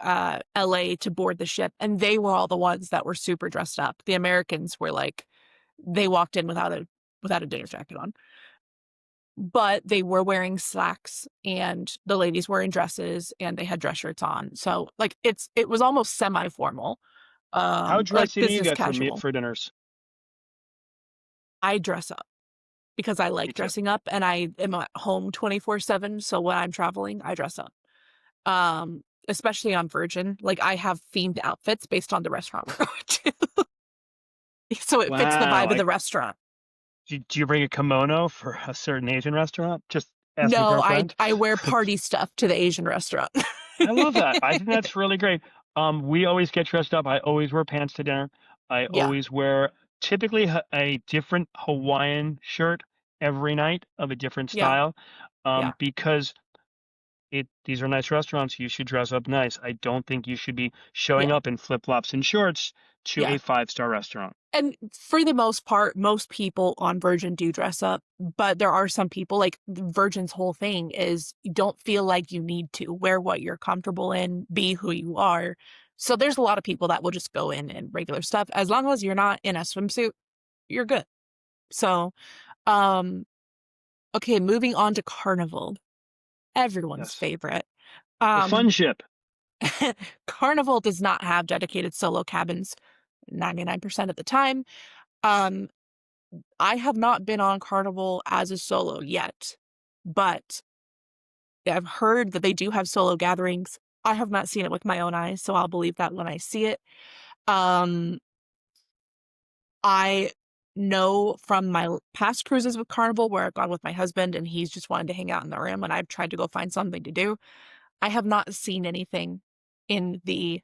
LA to board the ship, and they were all the ones that were super dressed up. The Americans were like they walked in without a dinner jacket on. But they were wearing slacks and the ladies were in dresses and they had dress shirts on. So, like, it was almost semi-formal, How like dressy do you business get for casual. for dinners? I dress up because I Me like too. dressing up and I am at home 24/7, so when I'm traveling, I dress up. Especially on Virgin, like, I have themed outfits based on the restaurant we're going to. So it fits the Wow. vibe of the restaurant. Do you bring a kimono for a certain Asian restaurant? Just asking for No, a friend. I wear party stuff to the Asian restaurant. I love that. I think that's really great. We always get dressed up. I always wear pants to dinner. I Yeah, always wear typically a different Hawaiian shirt every night of a different yeah, style, yeah, because these are nice restaurants. You should dress up nice. I don't think you should be showing yeah, up in flip flops and shorts to yeah. a five-star restaurant. And for the most part, most people on Virgin do dress up, but there are some people, like Virgin's whole thing is you don't feel like you need to wear what you're comfortable in, be who you are. So there's a lot of people that will just go in regular stuff. As long as you're not in a swimsuit, you're good. So, um, okay, moving on to Carnival, everyone's Yes, favorite. the Um, fun ship. Carnival does not have dedicated solo cabins 99% of the time. Um, I have not been on Carnival as a solo yet, but I've heard that they do have solo gatherings. I have not seen it with my own eyes, so I'll believe that when I see it. Um, I know from my past cruises with Carnival where I've gone with my husband and he's just wanted to hang out in the room and I've tried to go find something to do. I have not seen anything in the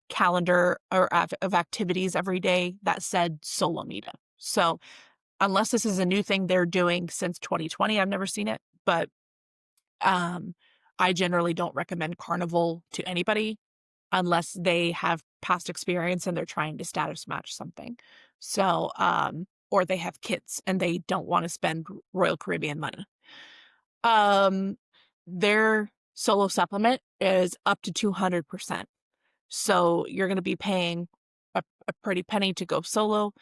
calendar or of activities every day that said solo meetup. So unless this is a new thing they're doing since 2020, I've never seen it. But um, I generally don't recommend Carnival to anybody unless they have past experience and they're trying to status match something. So, or they have kids and they don't want to spend Royal Caribbean money. Um, their solo supplement is up to 200%. So you're going to be paying a pretty penny to go solo.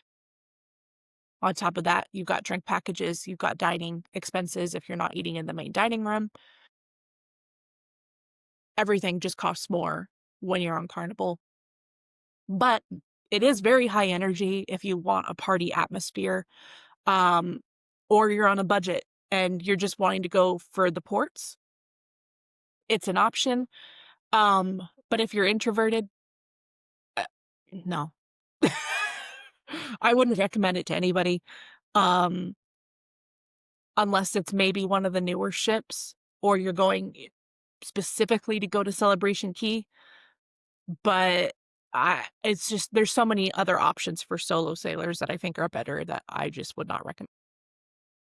On top of that, you've got drink packages, you've got dining expenses if you're not eating in the main dining room. Everything just costs more when you're on Carnival. But it is very high energy if you want a party atmosphere, um, or you're on a budget and you're just wanting to go for the ports. It's an option. But if you're introverted, uh, no. I wouldn't recommend it to anybody. Um, unless it's maybe one of the newer ships or you're going specifically to go to Celebration Key. But it's just there's so many other options for solo sailors that I think are better that I just would not recommend.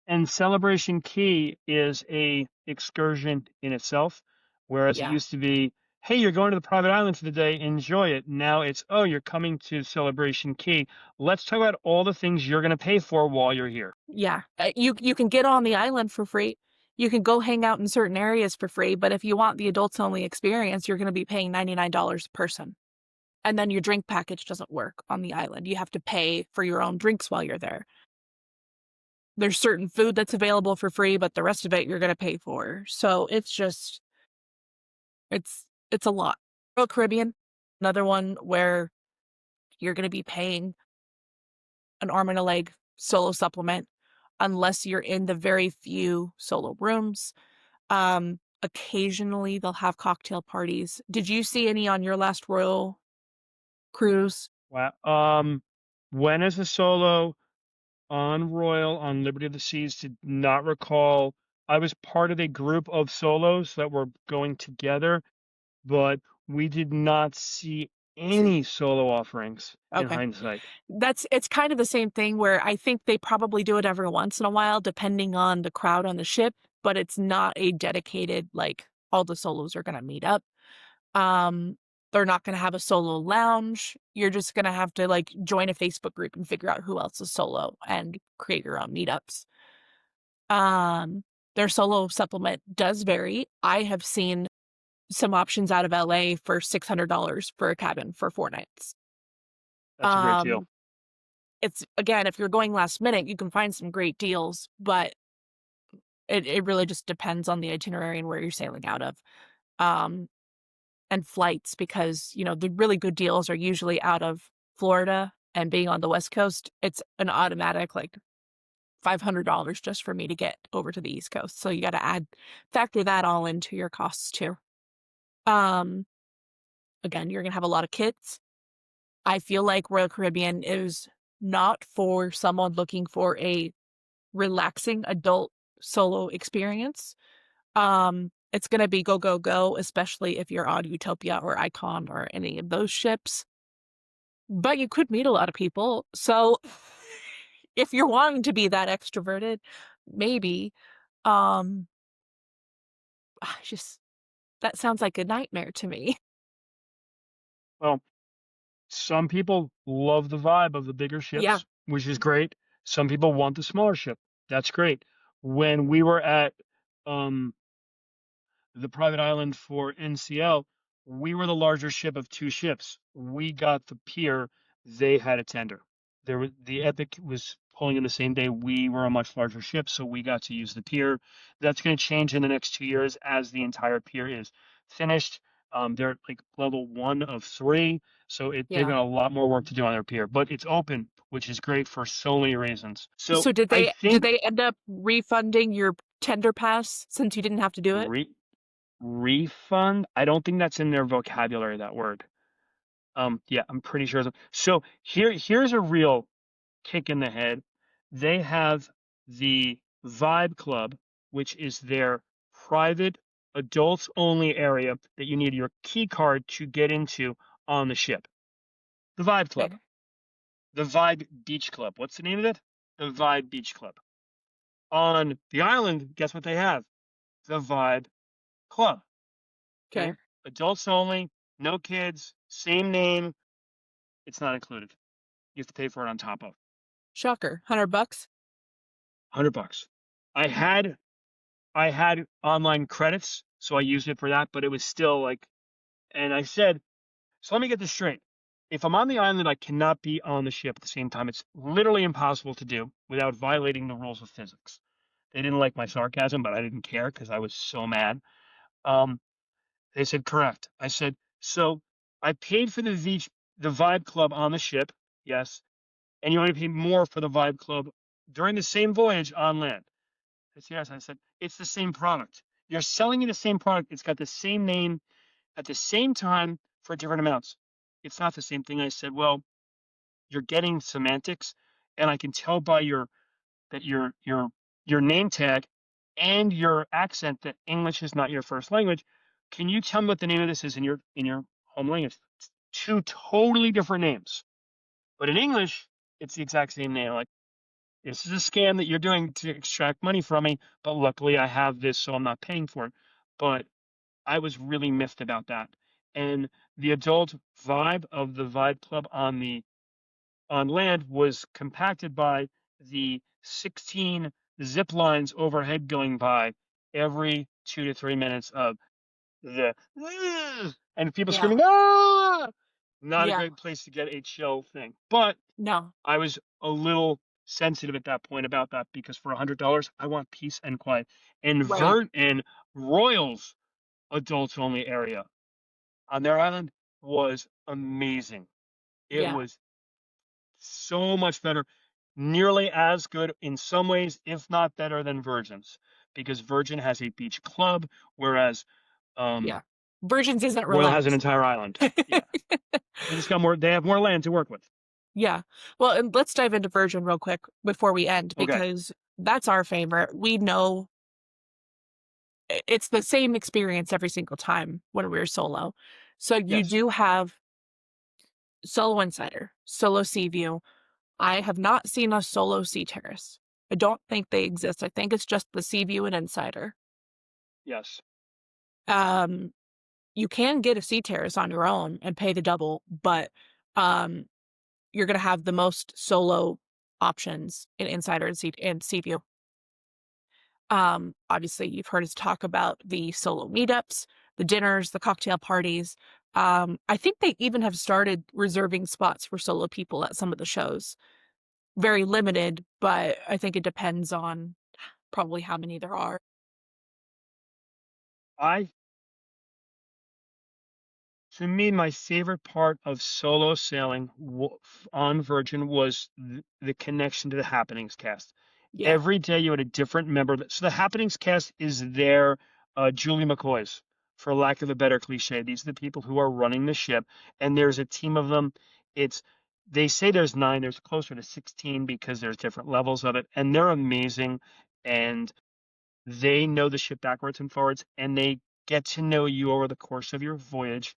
And Celebration Key is a excursion in itself, whereas it Yeah. used to be, "Hey, you're going to the private island for the day, enjoy it." Now it's, "Oh, you're coming to Celebration Key. Let's talk about all the things you're gonna pay for while you're here." Yeah. You can get on the island for free. You can go hang out in certain areas for free, but if you want the adults only experience, you're going to be paying $99 a person. And then your drink package doesn't work on the island. You have to pay for your own drinks while you're there. There's certain food that's available for free, but the rest of it you're going to pay for. So it's just it's a lot. Royal Caribbean, another one where you're going to be paying an arm and a leg solo supplement unless you're in the very few solo rooms. Occasionally they'll have cocktail parties. Did you see any on your last Royal cruise? Wow. When as a solo on Royal, on Liberty of the Seas, did not recall. I was part of a group of solos that were going together, but we did not see any solo offerings in Okay. hindsight. It's kind of the same thing where I think they probably do it every once in a while depending on the crowd on the ship, but it's not a dedicated like all the solos are going to meet up. Um they're not going to have a solo lounge. You're just going to have to like join a Facebook group and figure out who else is solo and create your own meetups. Um their solo supplement does vary. I have seen some options out of LA for $600 for a cabin for 4 nights. That's a great deal. Um it's again, if you're going last minute, you can find some great deals, but it really just depends on the itinerary and where you're sailing out of. Um, and flights because, the really good deals are usually out of Florida and being on the West Coast, it's an automatic like $500 just for me to get over to the East Coast. So you got to factor that all into your costs too. Um, again, you're going to have a lot of kids. I feel like Royal Caribbean is not for someone looking for a relaxing adult solo experience. It's gonna be go, go, go, especially if you're on Utopia or Icon or any of those ships. But you could meet a lot of people. So if you're wanting to be that extroverted, maybe. Um, I just that sounds like a nightmare to me. Well, some people love the vibe of the bigger Yeah, ships, which is great. Some people want the smaller ship. That's great. When we were at um, the private island for NCL, we were the larger ship of two ships. We got the pier. They had a tender. There was the Epic was pulling in the same day. We were a much larger ship, so we got to use the pier. That's going to change in the next 2 years as the entire pier is finished. They're like level 1 of 3, so they've yeah. got a lot more work to do on their pier, but it's open, which is great for so many reasons. So So I did think they end up refunding your tender pass since you didn't have to do it? re refund, I don't think that's in their vocabulary, that word. Yeah, I'm pretty sure. So here's a real kick in the head. They have the Vibe Club, which is their private adults only area that you need your key card to get into on the ship. The Vibe Club. Okay. The Vibe Beach Club. What's the name of it? The Vibe Beach Club. On the island, guess what they have? The Vibe Club. Okay. Okay. Adults only, no kids, same name. It's not included. You have to pay for it on top of Shocker. $100? $100. I had I had online credits, so I used it for that, but it was still like, and I said, so let me get this straight. If I'm on the island, I cannot be on the ship at the same time. It's literally impossible to do without violating the rules of physics. They didn't like my sarcasm, but I didn't care because I was so mad. Um, they said correct. I said, so I paid for the Vibe Club on the ship, yes, and you only pay more for the Vibe Club during the same voyage on land. I said, yes. I said, it's the same product. You're selling me the same product. It's got the same name at the same time for different amounts. It's not the same thing. I said, well, you're getting semantics, and I can tell by your name tag and your accent that English is not your first language. Can you tell me what the name of this is in your home language? It's two totally different names, but in English, it's the exact same name. Like, this is a scam that you're doing to extract money from me, but luckily I have this, so I'm not paying for it. But I was really miffed about that. And the adult vibe of the Vibe Club on land was compacted by the 16 zip lines overhead going by every 2 to 3 minutes of the and people Yeah. screaming, ah! Not a Yeah. great place to get a chill thing. But No. I was a little sensitive at that point about that because for $100, I want peace and quiet. And Right. Royals adults only area on their island was amazing. It Yeah. was so much better, nearly as good in some ways, if not better than Virgin's, because Virgin has a beach club, whereas Yeah. um, Virgins isn't Royal has an relaxed. entire island. Yeah, they just got more. They have more land to work with. Yeah. Well, and let's dive into Virgin real quick before we end Okay. because that's our favorite. We know it's the same experience every single time when we're solo. So you Yes. do have Solo Insider, Solo Sea View. I have not seen a Solo Sea Terrace. I don't think they exist. I think it's just the Sea View and Insider. Yes. Um, you can get a Sea Terrace on your own and pay the double, but um, you're going to have the most solo options in Insider and Sea View. Obviously, you've heard us talk about the solo meetups, the dinners, the cocktail parties. I think they even have started reserving spots for solo people at some of the shows. Very limited, but I think it depends on probably how many there are. I To me, my favorite part of solo sailing on Virgin was the connection to the Happenings cast. Yeah, Every day you had a different member. So the Happenings cast is their Julie McCoys, for lack of a better cliche. These are the people who are running the ship, and there's a team of them. It's they say there's 9, there's closer to 16 because there's different levels of it, and they're amazing. And they know the ship backwards and forwards, and they get to know you over the course of your voyage.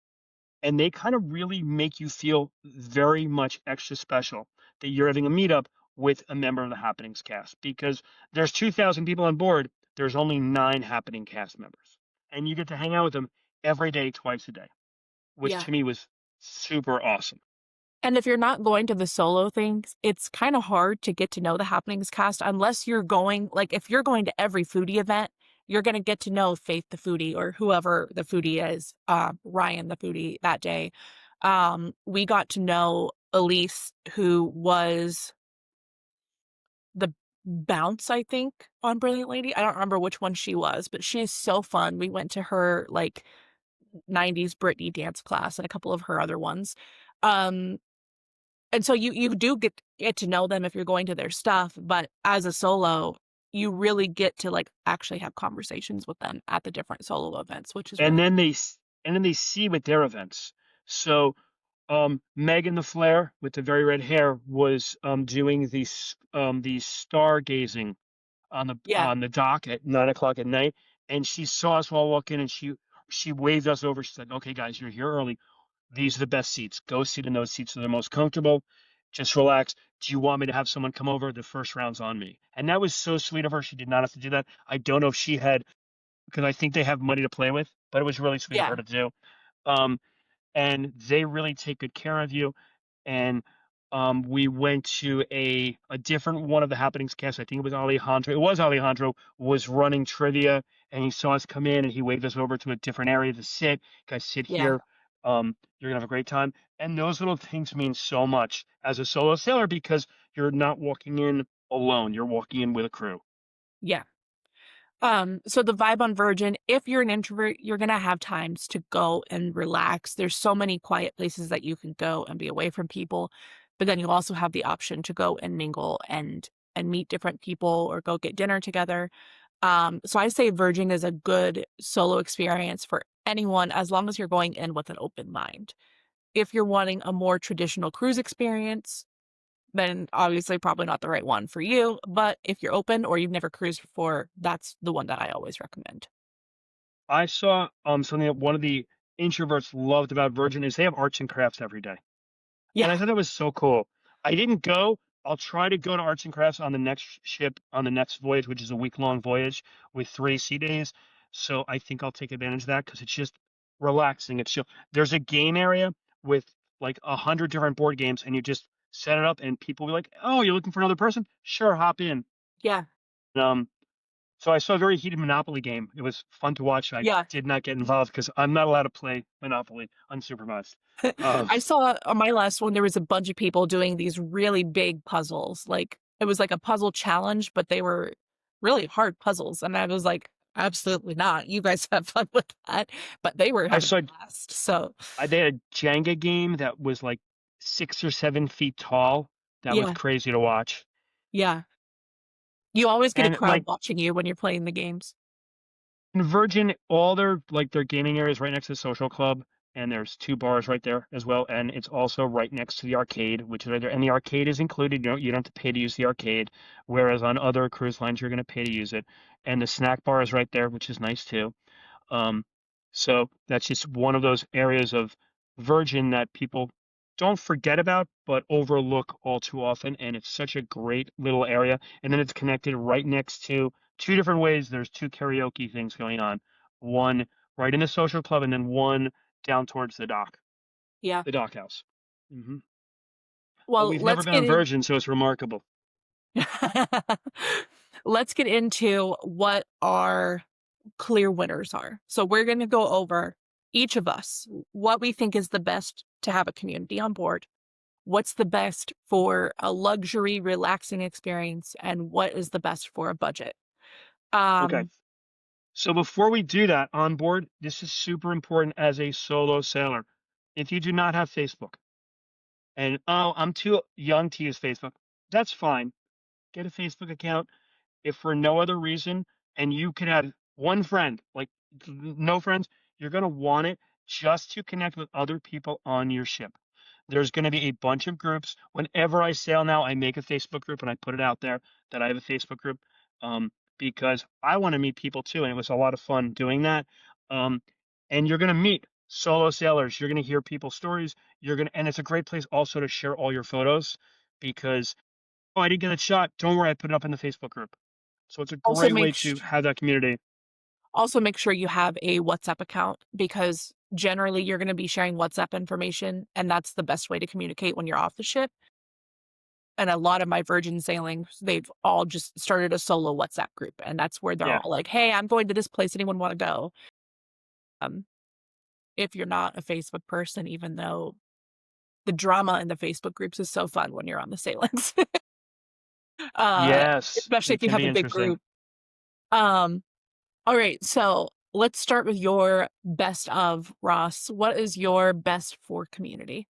And they kind of really make you feel very much extra special that you're having a meetup with a member of the Happenings cast because there's 2,000 people on board. There's only 9 Happening cast members, and you get to hang out with them every day, twice a day, which Yeah. to me was super awesome. And if you're not going to the solo things, it's kind of hard to get to know the Happenings cast unless you're going, like, if you're going to every foodie event, you're going to get to know Faith the foodie or whoever the foodie is, Ryan the foodie that day. We got to know Elise, who was the bounce, I think, on Brilliant Lady. I don't remember which one she was, but she's so fun. We went to her like 90s Britney dance class and a couple of her other ones. Um, and so you do get to know them if you're going to their stuff, but as a solo, you really get to like actually have conversations with them at the different solo events, which is And really then they see with their events. So Megan the Flare with the very red hair was doing the stargazing yeah, on the dock at 9 o'clock at night, and she saw us all walk in, and she waved us over. She's like, "Okay, guys, you're here early. These are the best seats. Go sit in those seats. They're the most comfortable. Just relax. Do you want me to have someone come over? The first round's on me." And that was so sweet of her. She did not have to do that. I don't know if she had, because I think they have money to play with, but it was really sweet of her yeah, to do. Um, and they really take good care of you. And we went to a different one of the happenings cast. I think it was Alejandro. It was Alejandro was running trivia, and he saw us come in, and he waved us over to a different area to sit. Guys, sit yeah, here. You're gonna have a great time. And those little things mean so much as a solo sailor because you're not walking in alone. You're walking in with a crew. yeah. So the vibe on Virgin, if you're an introvert, you're gonna have times to go and relax. There's so many quiet places that you can go and be away from people, but then you also have the option to go and mingle and meet different people or go get dinner together. So I say Virgin is a good solo experience for anyone as long as you're going in with an open mind. If you're wanting a more traditional cruise experience, then obviously probably not the right one for you. But if you're open or you've never cruised before, that's the one that I always recommend. I saw something that one of the introverts loved about Virgin is they have arts and crafts every day. And Yeah, I thought that was so cool. I didn't go. I'll try to go to arts and crafts on the next ship on the next voyage, which is a week-long voyage with 3 sea days. So I think I'll take advantage of that because it's just relaxing. It's chill. There's a game area with like 100 different board games, and you just set it up, and people will be like, "Oh, you're looking for another person? Sure, hop in." yeah, Um, so I saw a very heated Monopoly game. It was fun to watch. I yeah. did not get involved because I'm not allowed to play Monopoly unsupervised. Um, I saw on my last one, there was a bunch of people doing these really big puzzles. Like it was like a puzzle challenge, but they were really hard puzzles. And I was like, absolutely not. You guys have fun with that. But they were I having saw a blast. So they had a Jenga game that was like 6 or 7 feet tall. That was yeah, crazy to watch. yeah. You always get a And crowd like watching you when you're playing the games. in Virgin, all their gaming areas right next to the social club, and there's 2 bars right there as well. And it's also right next to the arcade, which is right there. And the arcade is included. You don't have to pay to use the arcade, whereas on other cruise lines you're going to pay to use it. And the snack bar is right there, which is nice too. Um, so that's just one of those areas of Virgin that people don't forget about, but overlook all too often. And it's such a great little area. And then it's connected right next to 2 different ways. There's 2 karaoke things going on. One right in the social club, and then one down towards Yeah. the dock house. Hmm. But Well, we've never been on in Virgin, so it's remarkable. let's get into what our clear winners are. So we're going to go over each of us what we think is the best to have a community on board, what's the best for a luxury relaxing experience, and what is the best for a budget. Okay. Um So before we do that on board, this is super important as a solo sailor. If you do not have Facebook, and oh, I'm too young to use Facebook. That's fine. Get a Facebook account if for no other reason, and you can have one friend, like no friends, you're going to want it just to connect with other people on your ship. There's going to be a bunch of groups. Whenever I sail now, I make a Facebook group and I put it out there that I have a Facebook group, because I want to meet people too. And it was a lot of fun doing that. Um, and you're going to meet solo sailors. You're going to hear people's stories. And it's a great place also to share all your photos because, oh, I didn't get that shot. Don't worry, I put it up in the Facebook group. So it's a Also great way to have that community. make sure you have a WhatsApp account because generally you're going to be sharing WhatsApp information and that's the best way to communicate when you're off the ship. And a lot of my Virgin sailings, they've all just started a solo WhatsApp group and that's where they're Yeah. all like, "Hey, I'm going to this place. Anyone want to go?" Um, if you're not a Facebook person, even though the drama in the Facebook groups is so fun when you're on the sailings. uh, Yes, Especially it if you can have be a big interesting. group. Um, all right, so let's start with your best of, Ross. What is your best for community?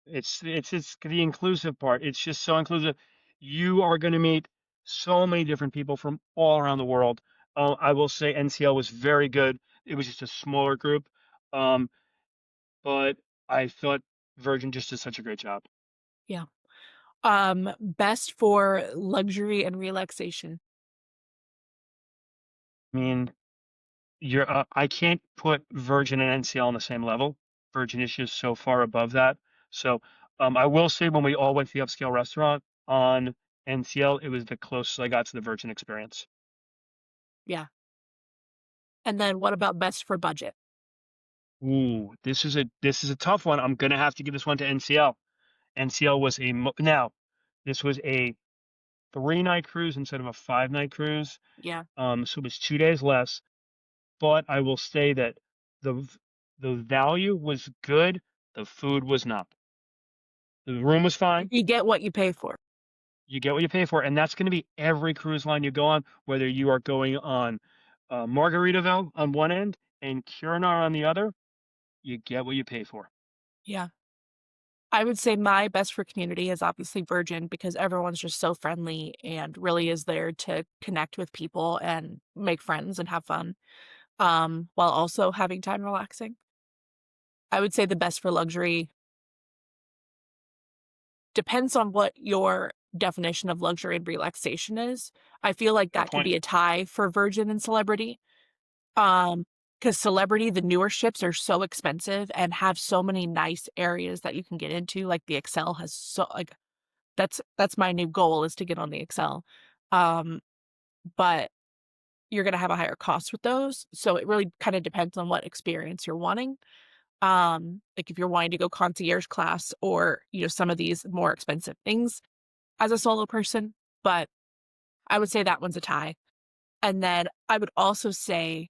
It's the inclusive part. It's just so inclusive. You are going to meet so many different people from all around the world. I will say NCL was very good. It was just a smaller group, um, but I thought Virgin just did such a great job. Yeah. Best for luxury and relaxation. I mean, I can't put Virgin and NCL on the same level. Virgin is just so far above that. So, I will say when we all went to the upscale restaurant on NCL, it was the closest I got to the Virgin experience. Yeah. And then what about best for budget? Ooh, this is a tough one. I'm gonna have to give this one to NCL. NCL was now this was a 3-night cruise instead of a 5-night cruise. Yeah. So it was 2 days less. But I will say that the the value was good. The food was not. The room was fine. You get what you pay for. You get what you pay for, and that's going to be every cruise line you go on, whether you are going on Margaritaville on one end and Curanar on the other. You get what you pay for. Yeah. I would say my best for community is obviously Virgin because everyone's just so friendly and really is there to connect with people and make friends and have fun, while also having time relaxing. I would say the best for luxury depends on what your definition of luxury and relaxation is. I feel like Fair that could point. be a tie for Virgin and Celebrity. Um, because Celebrity, the newer ships are so expensive and have so many nice areas that you can get into. Like the Excel has so like that's my new goal is to get on the Excel. Um, but you're gonna have a higher cost with those. So it really kind of depends on what experience you're wanting. Like if you're wanting to go concierge class or, some of these more expensive things as a solo person, but I would say that one's a tie. And then I would also say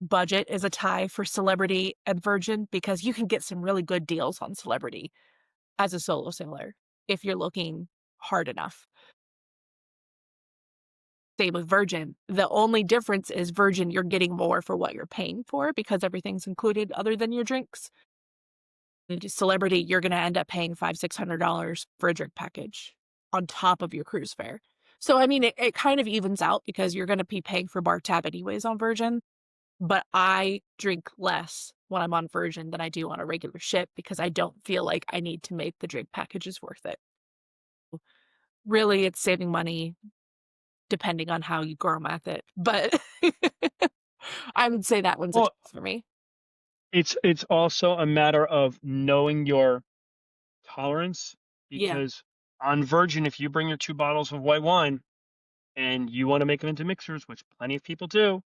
budget is a tie for Celebrity and Virgin because you can get some really good deals on Celebrity as a solo sailor if you're looking hard enough. Same with Virgin. The only difference is Virgin, you're getting more for what you're paying for because everything's included other than your drinks. And Celebrity, you're gonna end up paying $500-600 for a drink package on top of your cruise fare. So, I mean, it kind of evens out because you're gonna be paying for bar tab anyways on Virgin, but I drink less when I'm on Virgin than I do on a regular ship because I don't feel like I need to make the drink packages worth it. Really, it's saving money depending on how you grow math it, but I would say that one's a Well, toss for me. it's also a matter of knowing your tolerance Yeah, because on Virgin, if you bring your 2 bottles of white wine and you want to make them into mixers, which plenty of people do,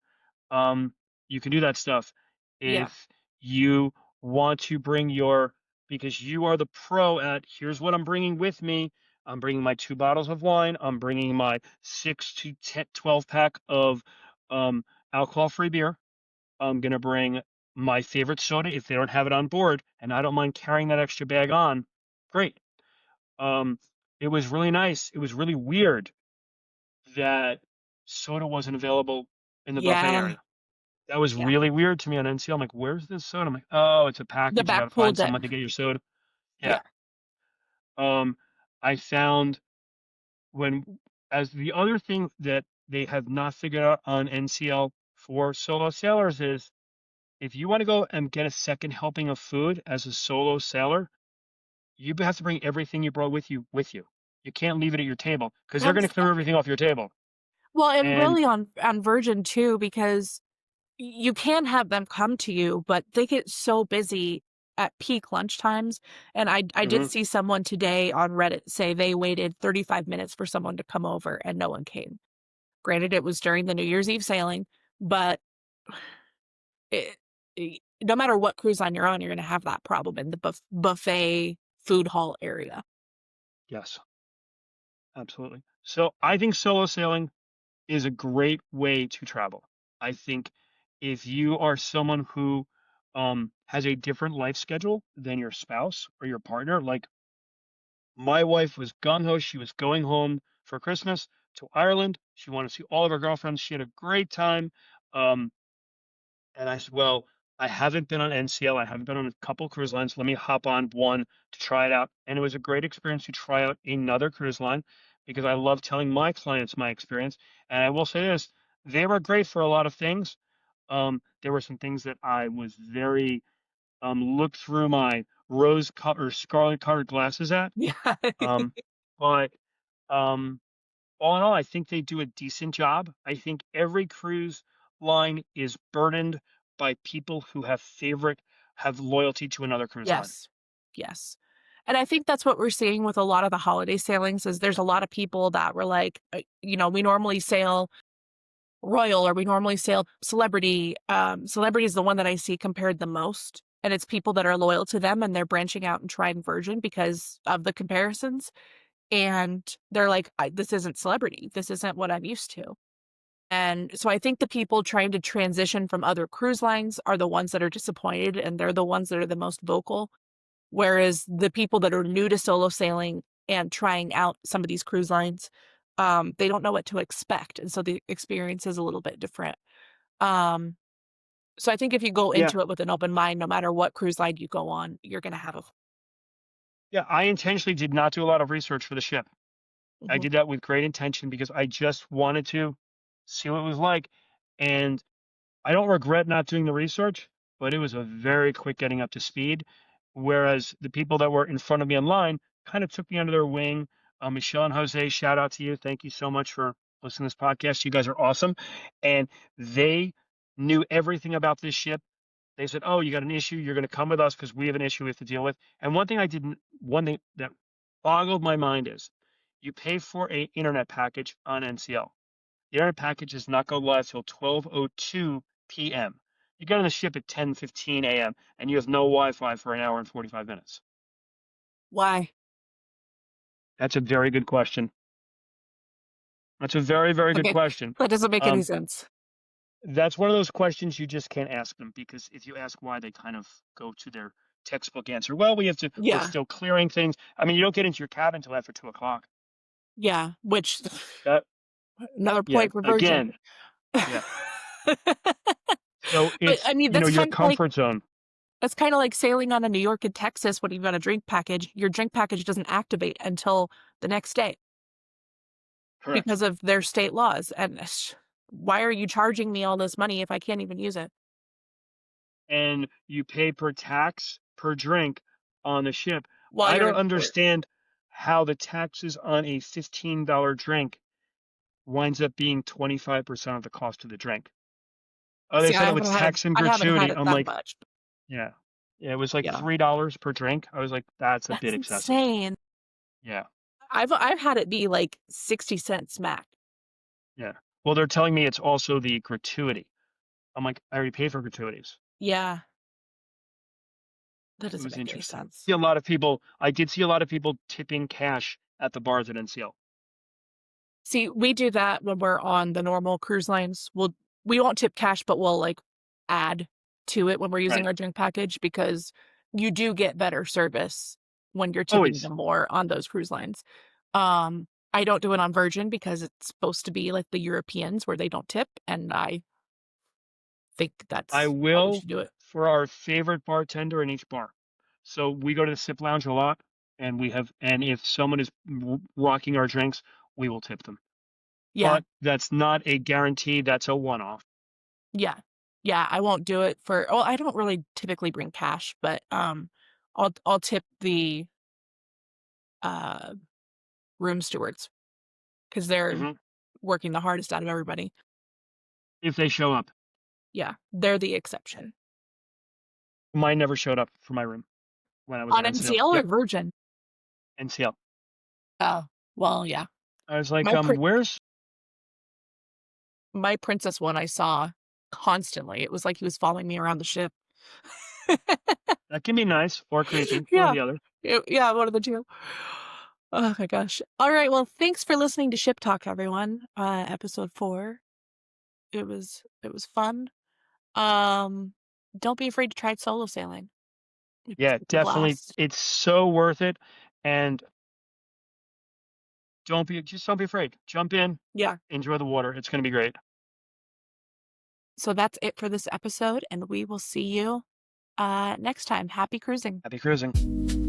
um, you can do that stuff. yeah, If you want to bring because you are the pro at here's what I'm bringing with me. I'm bringing my 2 bottles of wine. I'm bringing my 6 to 12 pack of um, alcohol-free beer. I'm gonna bring my favorite soda if they don't have it on board, and I don't mind carrying that extra bag on. Great. Um, it was really nice. It was really weird that soda wasn't available in the buffet yeah. area. That was Yeah. really weird to me on NCL. I'm like, where's this soda? I'm like, oh, it's a The package. You got back to pool find deck. someone to get your soda. Yeah. Yeah. Um, I found when, as the other thing that they have not figured out on NCL for solo sailors is if you want to go and get a second helping of food as a solo sailor, you have to bring everything you brought with you. You can't leave it at your table because they're going to clear Absolutely. everything off your table. Well, and And really on Virgin too, because you can have them come to you, but they get so busy at peak lunch times. And I did mhm, see someone today on Reddit say they waited 35 minutes for someone to come over and no one came. Granted, it was during the New Year's Eve sailing, but it, no matter what cruise line you're on, you're going to have that problem in the buffet food hall area. yes, absolutely. So I think solo sailing is a great way to travel. I think if you are someone who has a different life schedule than your spouse or your partner, like my wife was gung ho, she was going home for Christmas to Ireland. She wanted to see all of her girlfriends. She had a great time. Um, and I said, well, I haven't been on NCL. I haven't been on a couple cruise lines. Let me hop on one to try it out. And it was a great experience to try out another cruise line because I love telling my clients my experience. And I will say this, they were great for a lot of things. There were some things that I was very looked through my rose or scarlet colored glasses at. Yeah. Um, but um, all in all, I think they do a decent job. I think every cruise line is burdened by people who have loyalty to another cruise line. Yes. Yes. And I think that's what we're seeing with a lot of the holiday sailings is there's a lot of people that were like, we normally sail Royal or we normally sail Celebrity. Celebrity is the one that I see compared the most. And it's people that are loyal to them and they're branching out and trying Virgin because of the comparisons. And they're like, this isn't Celebrity. This isn't what I'm used to. And so I think the people trying to transition from other cruise lines are the ones that are disappointed and they're the ones that are the most vocal. Whereas the people that are new to solo sailing and trying out some of these cruise lines, they don't know what to expect. And so the experience is a little bit different. Um, so I think if you go Yeah, into it with an open mind, no matter what cruise line you go on, you're going to have a. yeah. I intentionally did not do a lot of research for the ship. I Mhm. did that with great intention because I just wanted to see what it was like. And I don't regret not doing the research, but it was a very quick getting up to speed. Whereas the people that were in front of me online kind of took me under their wing. Michelle and Jose, shout out to you. Thank you so much for listening to this podcast. You guys are awesome. And they knew everything about this ship. They said, "Oh, you got an issue. You're going to come with us because we have an issue we have to deal with." And one thing that boggled my mind is you pay for a internet package on NCL. The internet package does not go live till 12:02 p.m. You get on the ship at 10:15 a.m. and you have no Wi-Fi for an hour and 45 minutes. Why? That's a very good question. That's a very, very good Okay. question. That doesn't make any Um, sense. that's one of those questions you just can't ask them because if you ask why, they kind of go to their textbook answer. Well, we're Yeah. still clearing things. I mean, you don't get into your cabin until after 2 o'clock. Yeah. Which, That, another yeah, point for Virgin. again, yeah. So But it's, I mean, your comfort zone. that's kind of like sailing on a New York and Texas when you've got a drink package. Your drink package doesn't activate until the next day Correct. because of their state laws. And why are you charging me all this money if I can't even use it? And you pay per tax per drink on the ship. While I you're don't in port? understand how the taxes on a $15 drink winds up being 25% of the cost of the drink. Oh, they See, said it was tax and I haven't had gratuity. it I'm that like, much. yeah. Yeah, it was like Yeah, $3 per drink. I was like, that's a that's bit excessive. insane. Yeah. I've had it be like 60 cents max. Yeah. Well, they're telling me it's also the gratuity. I'm like, I already paid for gratuities. Yeah, that It doesn't was make any interesting. sense. I did see a lot of people tipping cash at the bars at NCL. See, we do that when we're on the normal cruise lines. We won't tip cash, but we'll like add to it when we're using Right. our drink package because you do get better service when you're tipping Always. them more on those cruise lines. I don't do it on Virgin because it's supposed to be like the Europeans where they don't tip, and I think I that's how we will should do it. for our favorite bartender in each bar. So we go to the sip lounge a lot, and if someone is rocking our drinks, we will tip them. Yeah. But that's not a guarantee. That's a one-off. Yeah. Yeah, I won't do it for well, I don't really typically bring cash, but, I'll tip the, uh, room stewards because 'cause they're Mhm. working the hardest out of everybody. If they show up. Yeah, they're the exception. Mine never showed up for my room when I was On at NCL. NCL or Yep, Virgin? NCL. Oh, well, yeah. I was like, My prin "Where's" my princess one I saw constantly. It was like he was following me around the ship. that can be nice or creepy, one or Yeah. the other. Yeah, one of the 2. Oh my gosh. Alright, well, thanks for listening to Ship Talk, everyone. Episode 4. It was fun. Um, don't be afraid to try solo sailing. Yeah, It's a definitely. blast. It's so worth it, and don't be afraid. Jump in, Yeah. enjoy the water. It's gonna be great. So that's it for this episode, and we will see you, next time. Happy cruising. Happy cruising.